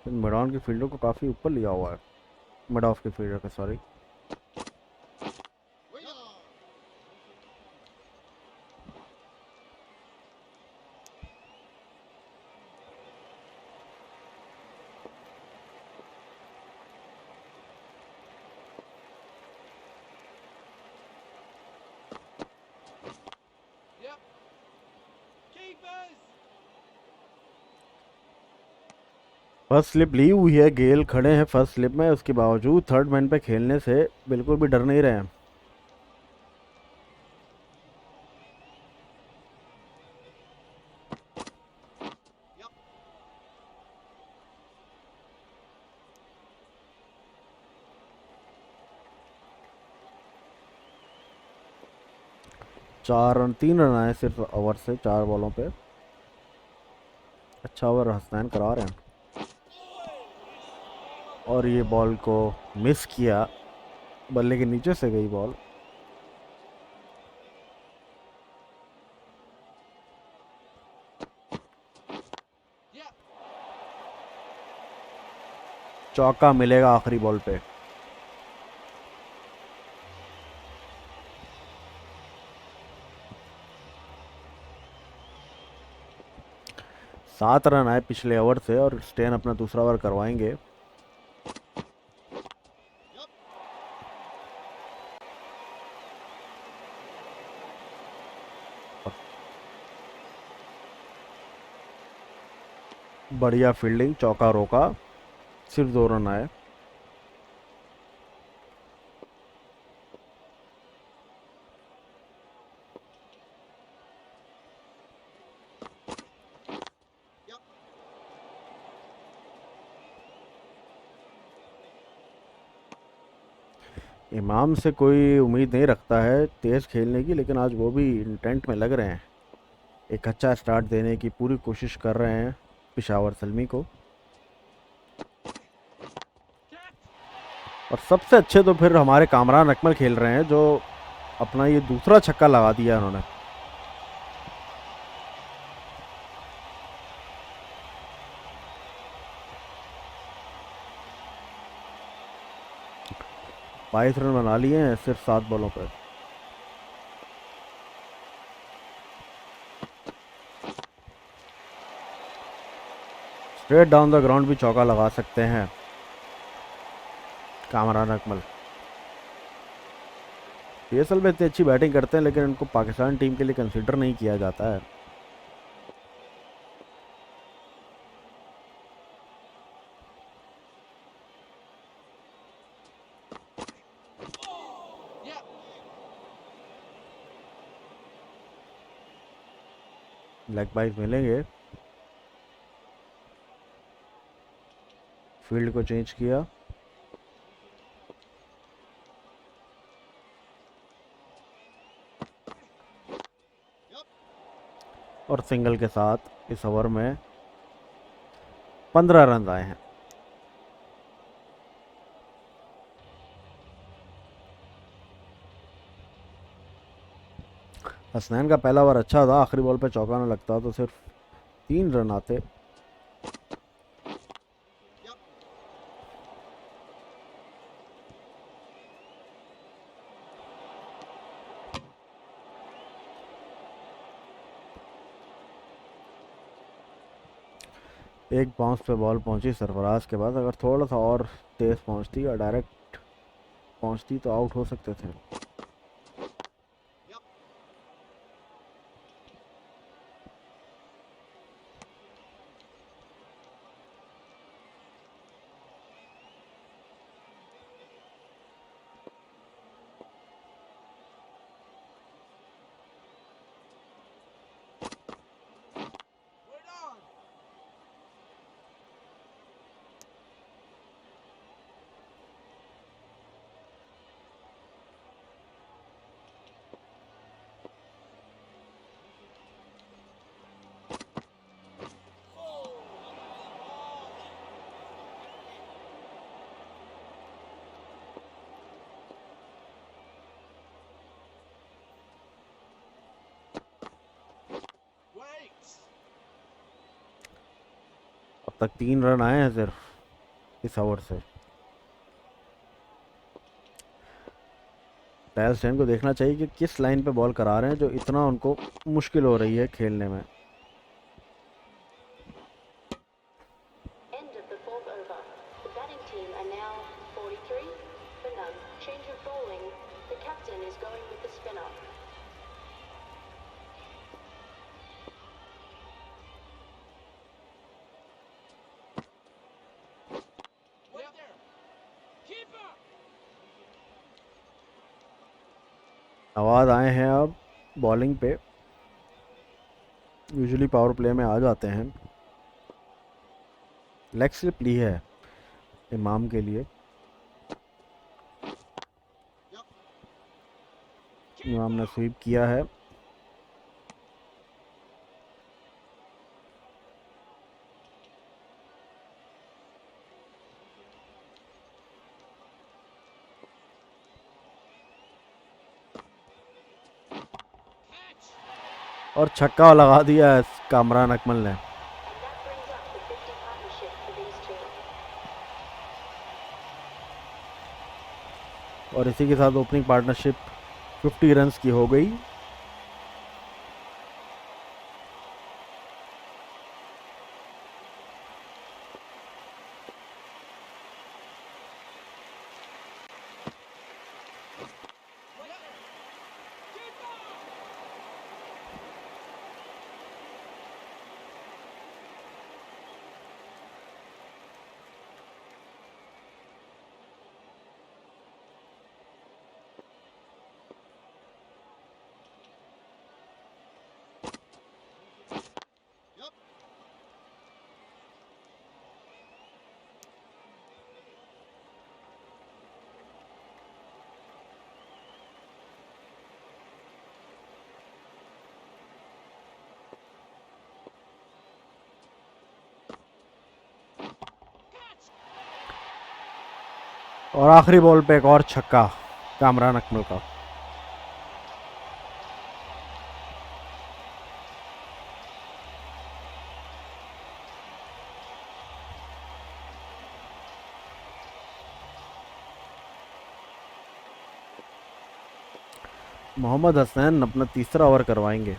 मिड ऑन की फील्डर को काफ़ी ऊपर लिया हुआ है, मिड ऑफ की फील्डर का, सॉरी। फर्स्ट स्लिप ली हुई है, गेल खड़े हैं फर्स्ट स्लिप में, उसके बावजूद थर्ड मैन पे खेलने से बिल्कुल भी डर नहीं रहे हैं। चार रन, 3 रन आए सिर्फ ओवर से, 4 बॉलों पे। अच्छा ओवर हसनैन करा रहे हैं। और ये बॉल को मिस किया, बल्ले के नीचे से गई बॉल। चौका मिलेगा आखिरी बॉल पे। 7 रन आए पिछले ओवर से और स्टेन अपना दूसरा ओवर करवाएंगे। बढ़िया फील्डिंग, चौका रोका, सिर्फ 2 रन आए। इमाम से कोई उम्मीद नहीं रखता है तेज़ खेलने की, लेकिन आज वो भी इंटेंट में लग रहे हैं, एक अच्छा स्टार्ट देने की पूरी कोशिश कर रहे हैं पिशावर सलमी को। और सबसे अच्छे तो फिर हमारे कामरान अकमल खेल रहे हैं, जो अपना ये दूसरा छक्का लगा दिया उन्होंने। बाईस रन बना लिए हैं सिर्फ 7 बॉलों पर। स्ट्रेट डाउन द ग्राउंड भी चौका लगा सकते हैं कामरान अकमल। पीएसएल में इतनी अच्छी बैटिंग करते हैं, लेकिन इनको पाकिस्तान टीम के लिए कंसिडर नहीं किया जाता है। लेग बाइस मिलेंगे। फील्ड को चेंज किया, और सिंगल के साथ इस ओवर में 15 रन आए हैं। हसनैन का पहला ओवर अच्छा था, आखिरी बॉल पे चौका ना लगता तो सिर्फ 3 रन आते। एक बाउंस पे बॉल पहुंची सरफराज के बाद, अगर थोड़ा सा और तेज पहुंचती या डायरेक्ट पहुंचती तो आउट हो सकते थे। तक 3 रन आए हैं सिर्फ इस ओवर से। टायल स्टेन को देखना चाहिए कि किस लाइन पे बॉल करा रहे हैं जो इतना उनको मुश्किल हो रही है खेलने में। End of the fourth over. The batting team are now 43 for none. Change of bowling. The captain is going with the spinner. Nawaz आए हैं अब बॉलिंग पे, यूजुअली पावर प्ले में आ जाते हैं। लेग स्लिप ली है इमाम के लिए। इमाम ने स्वीप किया है। और छक्का लगा दिया है कामरान अकमल ने। और इसी के साथ ओपनिंग पार्टनरशिप 50 रन्स की हो गई। और आखिरी बॉल पे एक और छक्का कामरान अकमल का। मोहम्मद हसनैन अपना तीसरा ओवर करवाएंगे।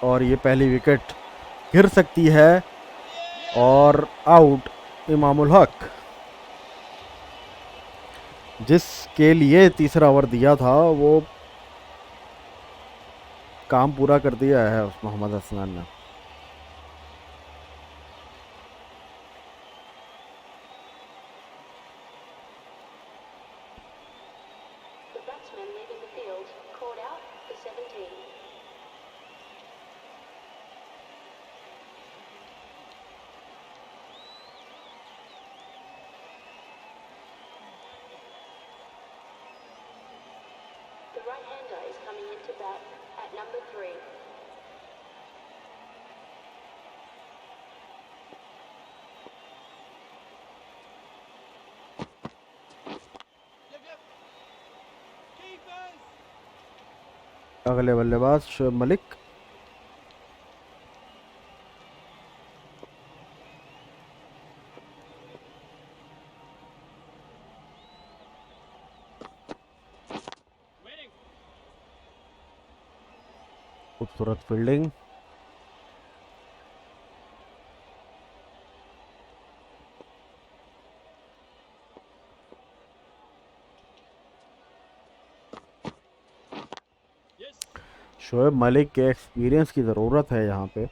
और ये पहली विकेट गिर सकती है और आउट इमामुल हक, जिसके लिए तीसरा ओवर दिया था वो काम पूरा कर दिया है उस मोहम्मद हसनैन ने। The batsman leaving the field called out for 17. The right-hander is coming into bat at number 3. अगले बल्लेबाज शोएब मलिक। खूबसूरत फील्डिंग। शोएब मलिक के एक्सपीरियंस की ज़रूरत है यहाँ पे।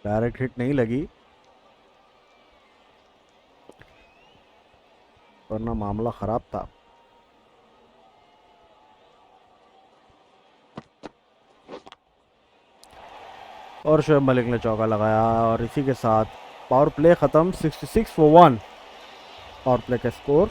डायरेक्ट हिट नहीं लगी, वरना मामला ख़राब था। और शोएब मलिक ने चौका लगाया और इसी के साथ पावर प्ले ख़त्म। 66 फॉर 1। और प्ले का स्कोर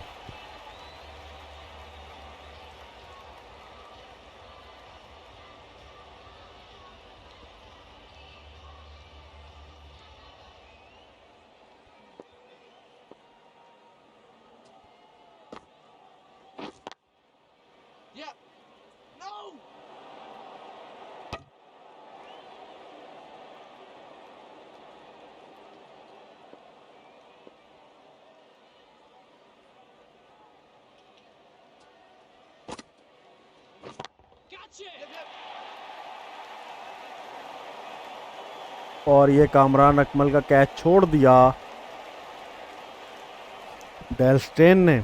और ये कामरान अकमल का कैच छोड़ दिया डेल स्टेन ने।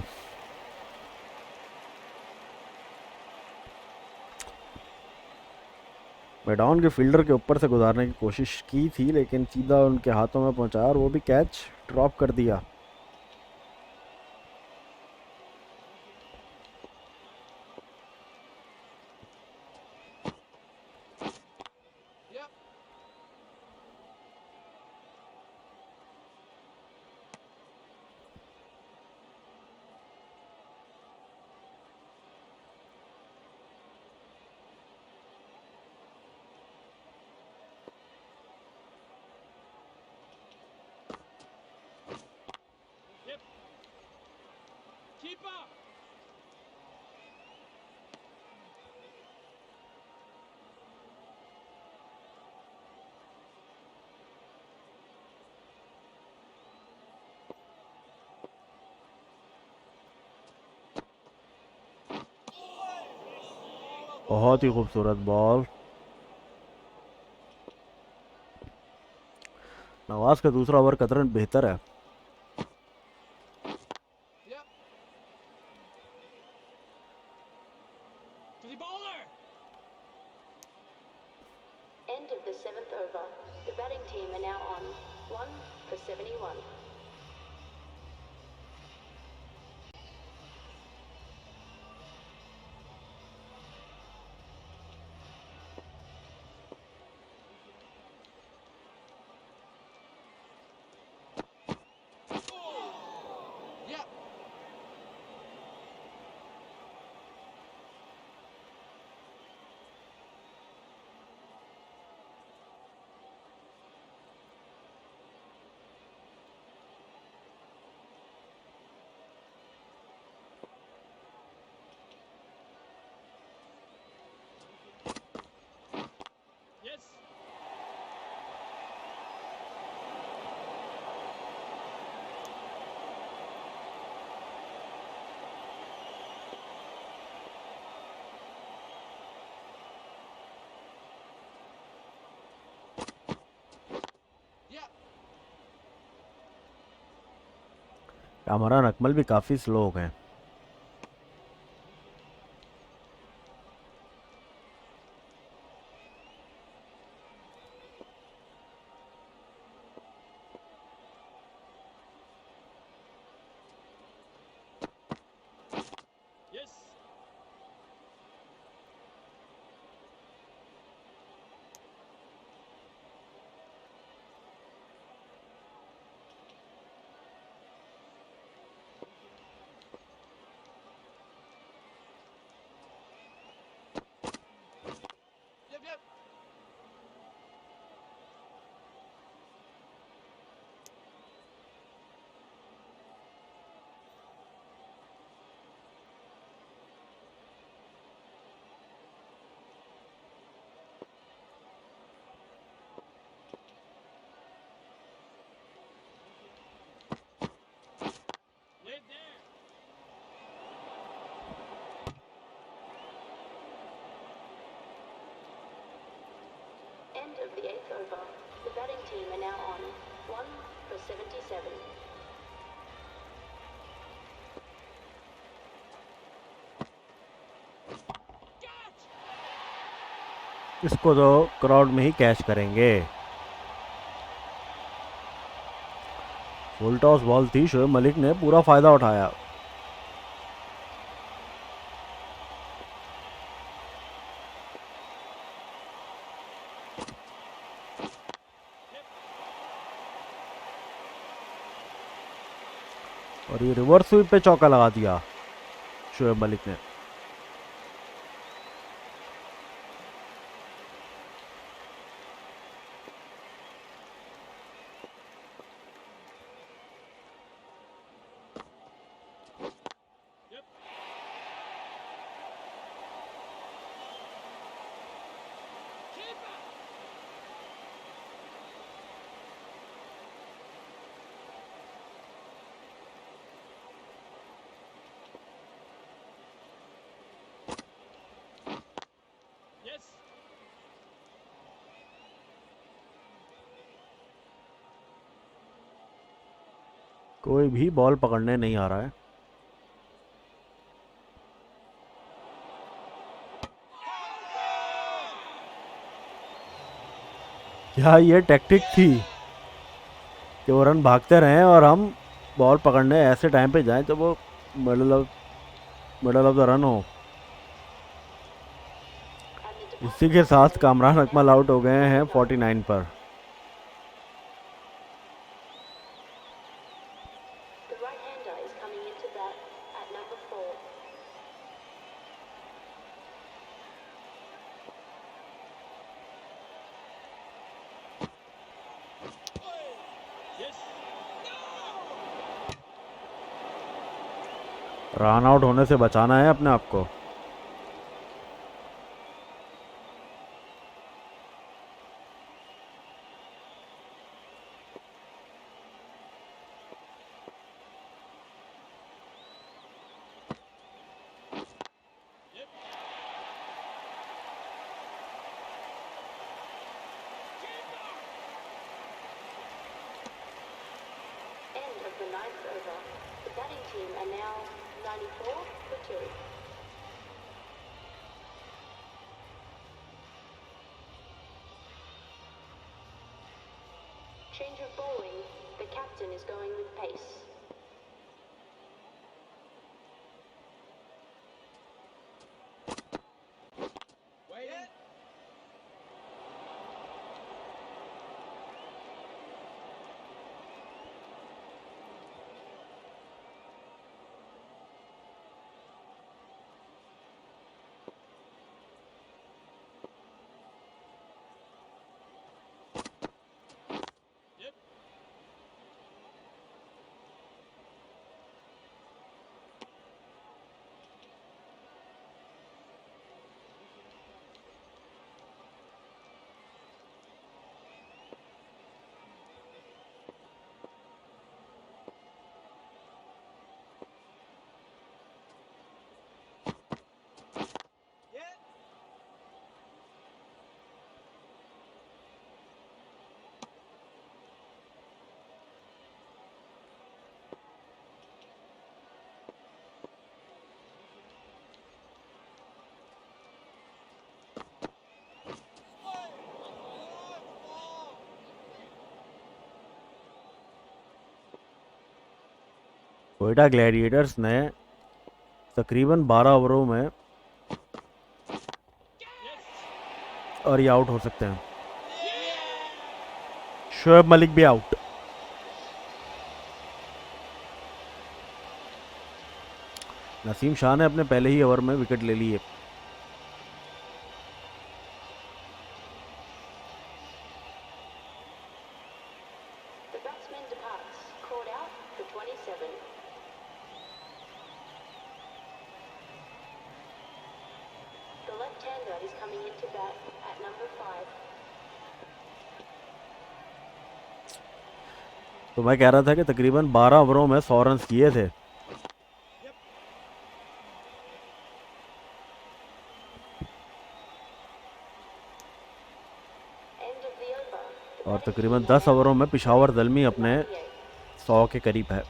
मेडॉन के फील्डर के ऊपर से गुजारने की कोशिश की थी लेकिन सीधा उनके हाथों में पहुंचा और वो भी कैच ड्रॉप कर दिया। बहुत ही खूबसूरत बॉल। नवाज का दूसरा ओवर कतरन बेहतर है। End of the 7th over. The batting team are now on 1 for 71. Kamran Akmal भी काफ़ी स्लो हो गए। End of the 8th over. The batting team are now on 1 for 77. इसको तो क्राउड में ही कैच करेंगे। फुल टॉस बॉल थी, शोएब मलिक ने पूरा फायदा उठाया। और ये रिवर्स स्वीप पे चौका लगा दिया शोएब मलिक ने। कोई भी बॉल पकड़ने नहीं आ रहा है। क्या ये टैक्टिक थी कि वो रन भागते रहें और हम बॉल पकड़ने ऐसे टाइम पे जाएं जब वो मिडल ऑफ द रन हो। And the इसी Department के of साथ Defense Kamran has Akmal out हो गए हैं now 49 पर। the right-hander is coming into bat at number 4. Run out होने से बचाना है अपने आप को। End of the 9th over. The batting team are now 94 for 2. Change of bowling. The captain is going with pace. Quetta Gladiators ने तकरीबन 12 ओवरों में और ये आउट हो सकते हैं। शोएब मलिक भी आउट। नसीम शाह ने अपने पहले ही ओवर में विकेट ले लिए। The batsman departs. Called out for 27. The left-hander is coming into bat at number 5. तो मैं कह रहा था कि तकरीबन 12 ओवरों में 100 रन किए थे। End of the over. The और batting तकरीबन team are 10 ओवरों में now पिशावर दलमी अपने 98. 100 के करीब है।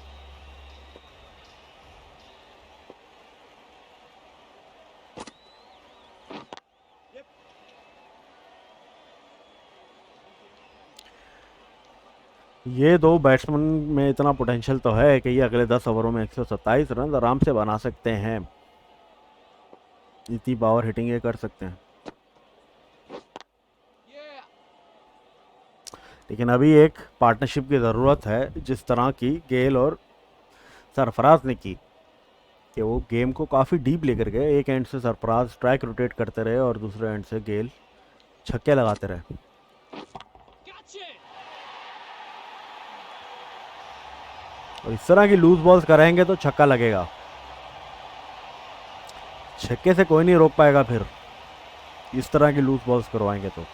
ये दो बैट्समैन में इतना पोटेंशियल तो है कि ये अगले 10 ओवरों में 127 रन आराम से बना सकते हैं। इतनी पावर हिटिंग ये कर सकते हैं। लेकिन अभी एक पार्टनरशिप की ज़रूरत है जिस तरह की गेल और सरफराज ने की कि वो गेम को काफ़ी डीप लेकर गए। एक एंड से सरफराज स्ट्राइक रोटेट करते रहे और दूसरे एंड से गेल छक्के लगाते रहे। और इस तरह की लूज बॉल्स कराएंगे तो छक्का लगेगा, छक्के से कोई नहीं रोक पाएगा फिर, इस तरह की लूज बॉल्स करवाएंगे तो।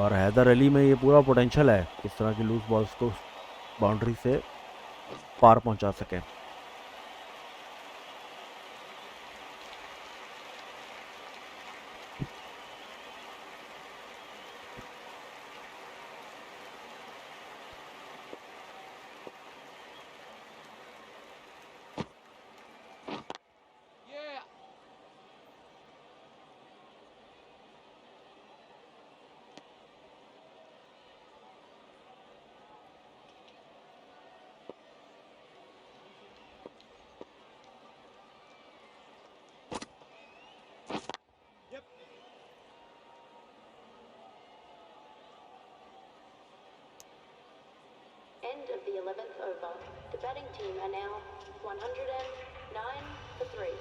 और हैदर अली में ये पूरा पोटेंशियल है इस तरह की लूज बॉल्स को बाउंड्री से पार पहुंचा सके। End of the 11th over. The batting team are now 109 for 3.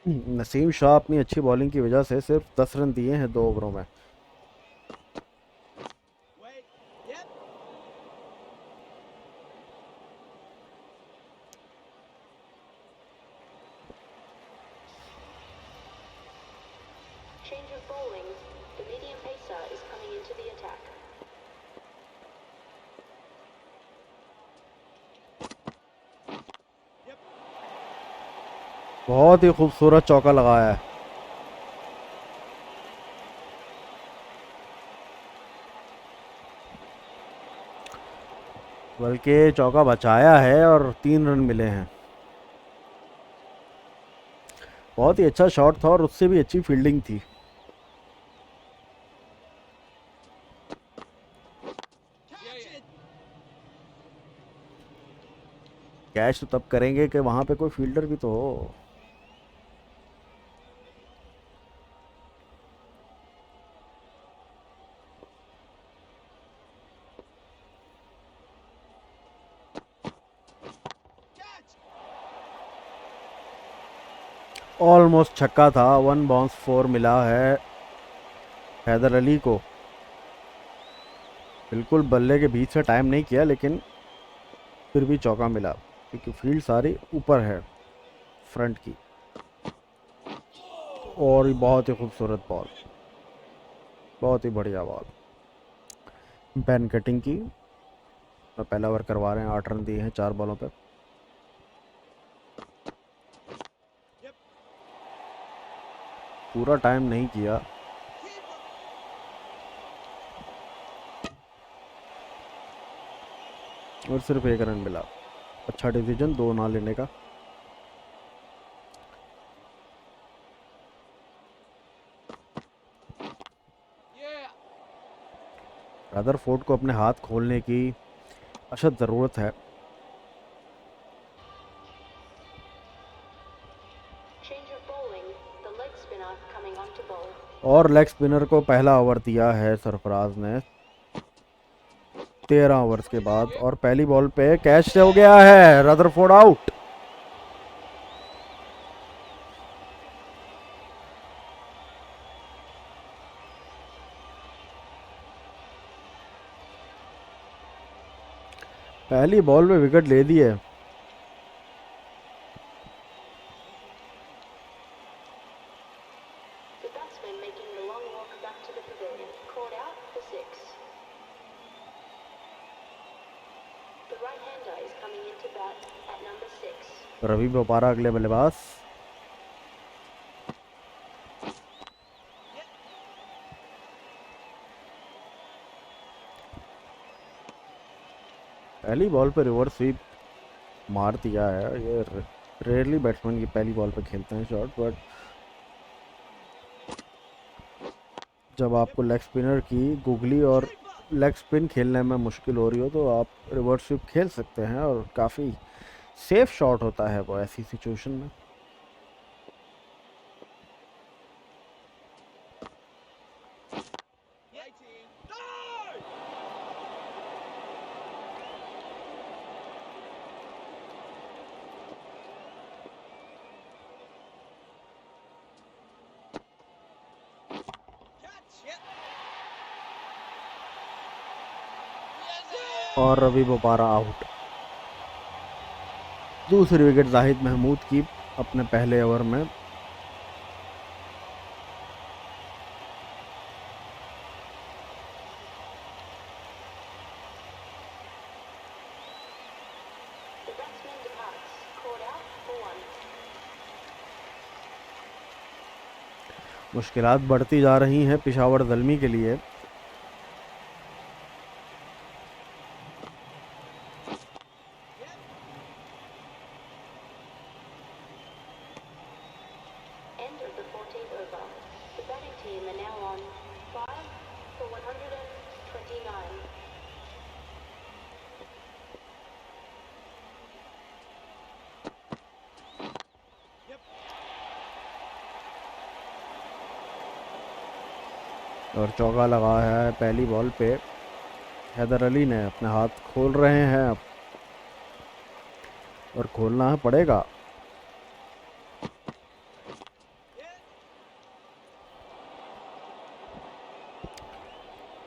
Naseem Shah अपनी अच्छी बॉलिंग की वजह से सिर्फ 10 रन दिए हैं 2 ओवरों में। Change of bowling. The medium pacer is coming into the attack. बहुत ही खूबसूरत चौका लगाया है। बल्कि चौका बचाया है और 3 रन मिले हैं। बहुत ही अच्छा शॉट था और उससे भी अच्छी फील्डिंग थी। कैच तो तब करेंगे कि वहां पे कोई फील्डर भी तो हो। ऑलमोस्ट छक्का था। 1 बाउंस 4 मिला है हैदर अली को। बिल्कुल बल्ले के बीच से टाइम नहीं किया लेकिन फिर भी चौका मिला क्योंकि फील्ड सारी ऊपर है फ्रंट की। और ये बहुत ही खूबसूरत बॉल, बहुत ही बढ़िया बॉल। बैन कटिंग की और पहला ओवर करवा रहे हैं। 8 रन दिए हैं 4 बॉलों पे। पूरा टाइम नहीं किया। और सिर्फ 1 रन मिला। अच्छा डिसीजन 2 ना लेने का। रदरफोर्ड को अपने हाथ खोलने की अशद ज़रूरत है। Change of bowling. The leg spinner coming on to bowl. और लेग स्पिनर को पहला ओवर दिया है सरफराज ने 13 ओवर्स के बाद, और पहली बॉल पे कैच हो गया है। Rutherford out. पहली बॉल पे विकेट ले दी है। The batsman making the long walk back to the pavilion. Called out for 6. The right-hander is coming into bat at number 6. Ravi Bopara अगले बल्लेबाज। पहली बॉल पे रिवर्स स्वीप मार दिया है। ये रेयरली बैट्समैन की पहली बॉल पे खेलते हैं शॉट, बट जब आपको लेग स्पिनर की गुगली और लेग स्पिन खेलने में मुश्किल हो रही हो तो आप रिवर्स स्वीप खेल सकते हैं, और काफ़ी सेफ शॉट होता है वो ऐसी सिचुएशन में। और रवि बोपारा आउट। दूसरी विकेट जाहिद महमूद की अपने पहले ओवर में। The batsman departs. Called out for 1. मुश्किलात बढ़ती जा रही हैं पेशावर ज़ल्मी के लिए। End of the 14th over. The batting team are now on 5 for 129. और चौका लगा है पहली बॉल पे। हैदर अली ने अपने हाथ खोल रहे हैं अब, और खोलना पड़ेगा।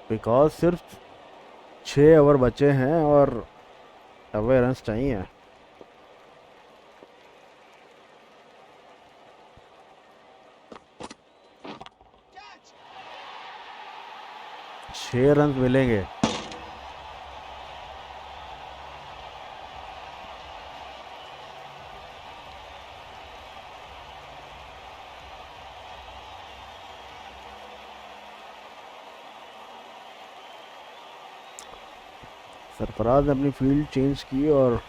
बिकॉज सिर्फ 6 ओवर बचे हैं और 90 रन चाहिए। 6 रन मिलेंगे। सरफराज ने अपनी फील्ड चेंज की और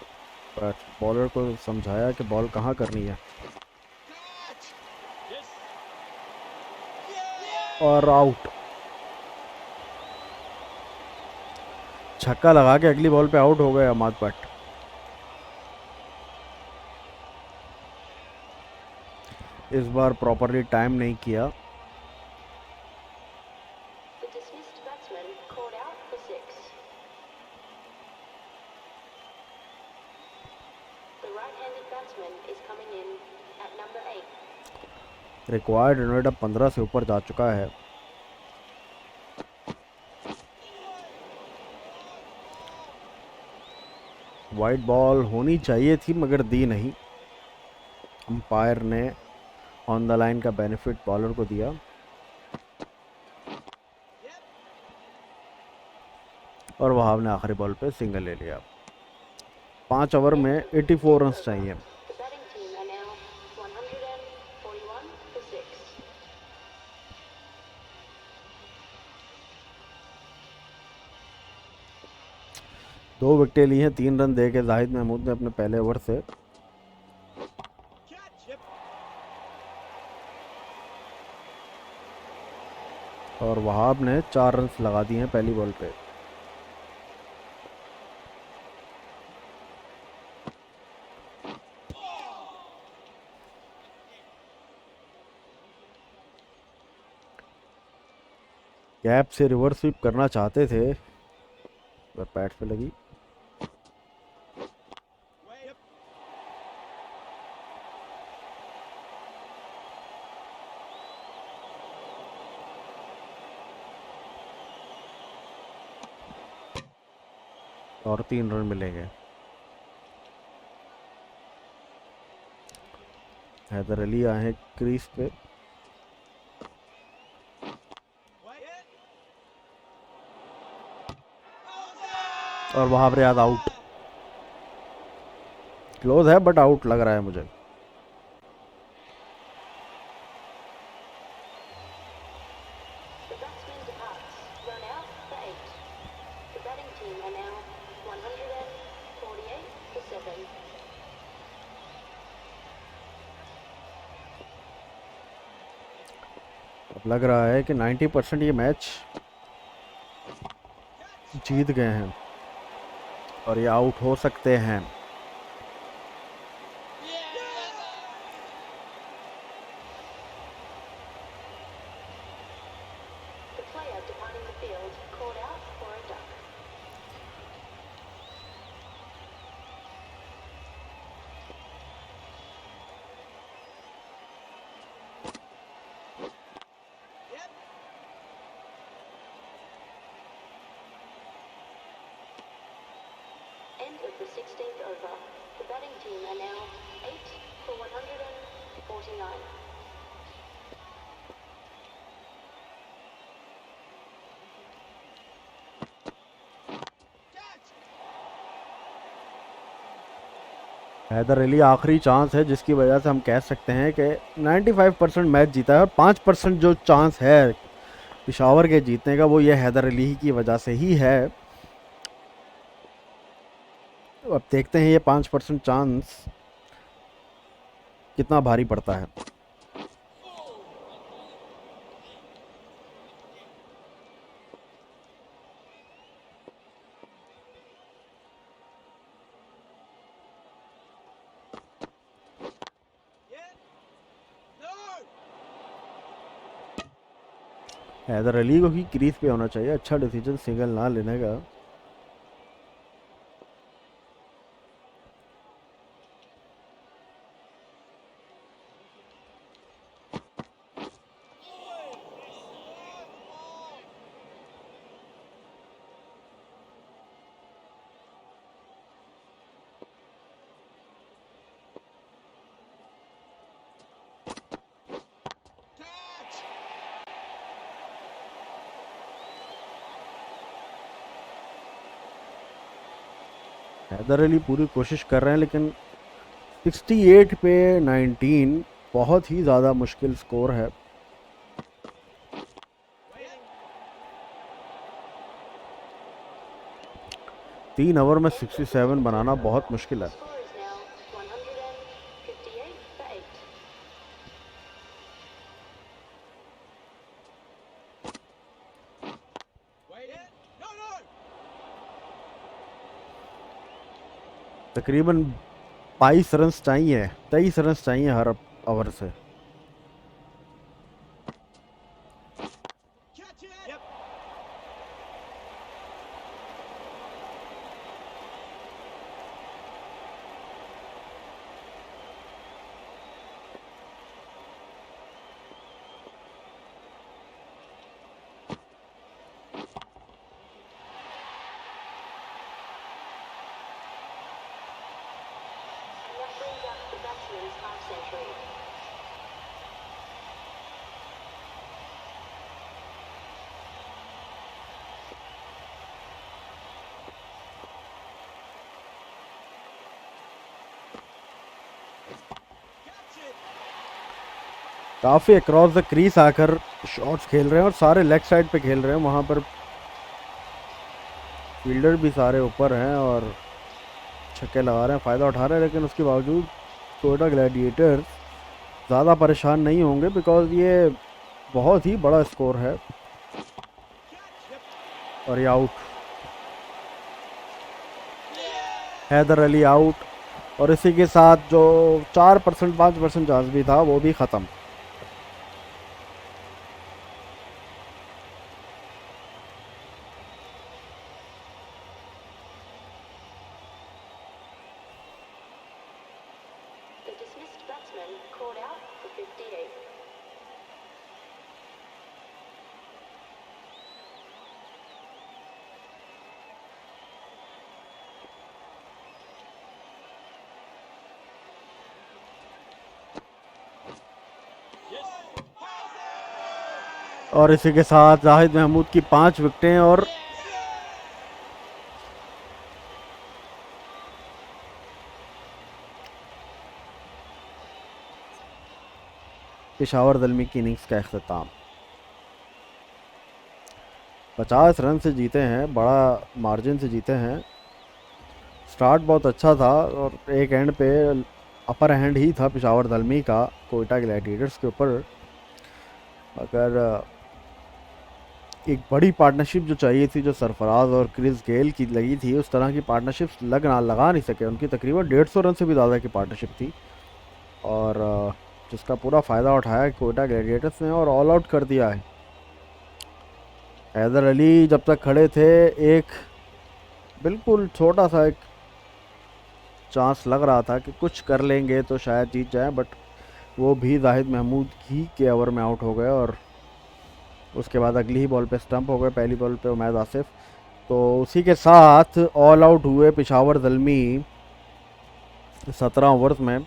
बॉलर को समझाया कि बॉल कहाँ करनी है, और आउट। छक्का लगा के अगली बॉल पे आउट हो गए अहमद भट्ट। इस बार प्रॉपरली टाइम नहीं किया। The dismissed batsman called out for 6. The right-handed batsman is coming in at number 8. Required run rate अब 15 से ऊपर जा चुका है। वाइड बॉल होनी चाहिए थी मगर दी नहीं। अंपायर ने ऑन द लाइन का बेनिफिट बॉलर को दिया। और वहाब ने आखिरी बॉल पे सिंगल ले लिया। 5 ओवर में 84 रन चाहिए। The batting team are now 141 for 6. 2 विकेटें ली हैं, 3 रन दे के जाहिद महमूद ने अपने पहले ओवर से। और वहाब ने 4 रन लगा दिए हैं पहली बॉल पे। गैप से रिवर्स स्वीप करना चाहते थे पर पैड पे लगी। और 3 रन मिलेंगे। हैदर अली आए क्रीज पे। और वहाब रियाद आउट। क्लोज है बट आउट लग रहा है मुझे। The batsman departs. Run out for 8. The batting team are now 148 for 7. अब लग रहा है कि 90% ये मैच जीत गए हैं और ये आउट हो सकते हैं। The player departing the field called out for a duck. End of the 16th over. The batting team are now 8 for 149. Haider Ali आखिरी चांस है जिसकी वजह से हम कह सकते हैं कि 95% मैच जीता है और 5% जो चांस है पिशावर के जीतने का वो ये हैदर अली की वजह से ही है। अब देखते हैं ये 5% चांस कितना भारी पड़ता है। हैदर अली को ही क्रीज पे होना चाहिए। अच्छा डिसीजन सिंगल ना लेने का। हैदर अली पूरी कोशिश कर रहे हैं लेकिन 68 पे 19 बहुत ही ज़्यादा मुश्किल स्कोर है। तीन ओवर में 67 बनाना बहुत मुश्किल है। Score is now 158 for 8. तकरीबन 22 रन चाहिए, 23 रन चाहिए हर ओवर से। And that brings up the batsman's half century. काफ़ी अक्रॉस द क्रीज आकर शॉट्स खेल रहे हैं और सारे लेग साइड पे खेल रहे हैं। वहाँ पर फील्डर भी सारे ऊपर हैं और छक्के लगा रहे हैं, फ़ायदा उठा रहे हैं, लेकिन उसके बावजूद कोयटा ग्लैडिएटर्स ज़्यादा परेशान नहीं होंगे बिकॉज ये बहुत ही बड़ा स्कोर है। और ये आउट, हैदर अली आउट, और इसी के साथ जो 4% 5% चांस भी था वो भी ख़त्म। The dismissed batsman called out for 58. और इसी के साथ जाहिद महमूद की 5 विकेटें और पेशावर दलमी की इनिंग्स का अख्ताम। 50 रन से जीते हैं, बड़ा मार्जिन से जीते हैं। स्टार्ट बहुत अच्छा था और एक एंड पे अपर हैंड ही था पेशावर दलमी का कोयटा ग्लैडिएटर्स के ऊपर, मगर एक बड़ी पार्टनरशिप जो चाहिए थी, जो सरफराज और क्रिस गेल की लगी थी, उस तरह की पार्टनरशिप लगा नहीं सके। उनकी तकरीबन 150 रन से भी ज़्यादा की पार्टनरशिप थी और जिसका पूरा फ़ायदा उठाया कोयटा ग्लैडिएटर्स ने और ऑल आउट कर दिया है। हैदर अली जब तक खड़े थे एक बिल्कुल छोटा सा एक चांस लग रहा था कि कुछ कर लेंगे तो शायद जीत जाए, बट वो भी जाहिद महमूद ही के ओवर में आउट हो गए और उसके बाद अगली ही बॉल पे स्टंप हो गए, पहली बॉल पे उमैद आसिफ। तो उसी के साथ ऑल आउट हुए पेशावर दलमी 17 ओवर्स में।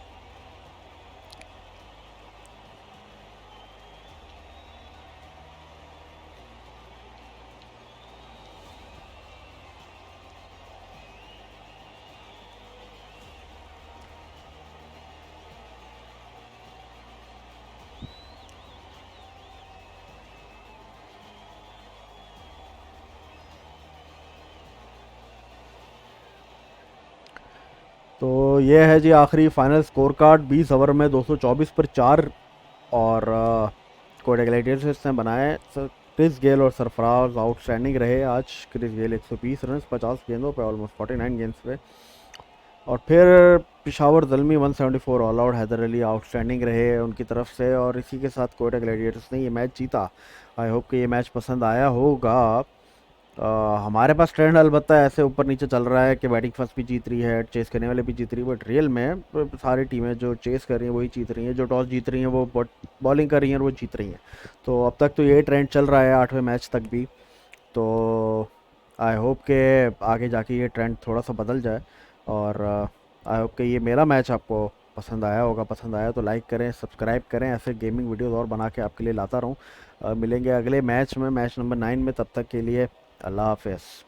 तो ये है जी आखिरी फाइनल स्कोर कार्ड। 20 ओवर में 224 पर 4 और कोयटा ग्लैडिएटर्स ने बनाए। क्रिस गेल और सरफराज आउटस्टैंडिंग रहे आज। क्रिस गेल 120 रन 50 गेंदों पे, ऑलमोस्ट 49 गेंद्स पे। और फिर Peshawar Zalmi 174 all out. Haider Ali outstanding रहे उनकी तरफ से और इसी के साथ कोयटा ग्लैडिएटर्स ने ये मैच जीता। आई होप कि ये मैच पसंद आया होगा। हमारे पास ट्रेंड अलबत्ता ऐसे ऊपर नीचे चल रहा है कि बैटिंग फर्स्ट भी जीत रही है, चेस करने वाले भी जीत रही है, बट रियल में सारी टीमें जो चेस कर रही हैं वही जीत रही हैं, जो टॉस जीत रही हैं वो बॉलिंग कर रही हैं और वो जीत रही हैं। तो अब तक तो ये ट्रेंड चल रहा है 8वें मैच तक भी। तो आई होप के आगे जाके ये ट्रेंड थोड़ा सा बदल जाए और आई होप कि ये मेरा मैच आपको पसंद आया होगा। पसंद आया तो लाइक करें, सब्सक्राइब करें, ऐसे गेमिंग वीडियोस और बना के आपके लिए लाता रहूँ। मिलेंगे अगले मैच में, मैच नंबर 9 में। तब तक के लिए अल्लाह हाफ़िज़।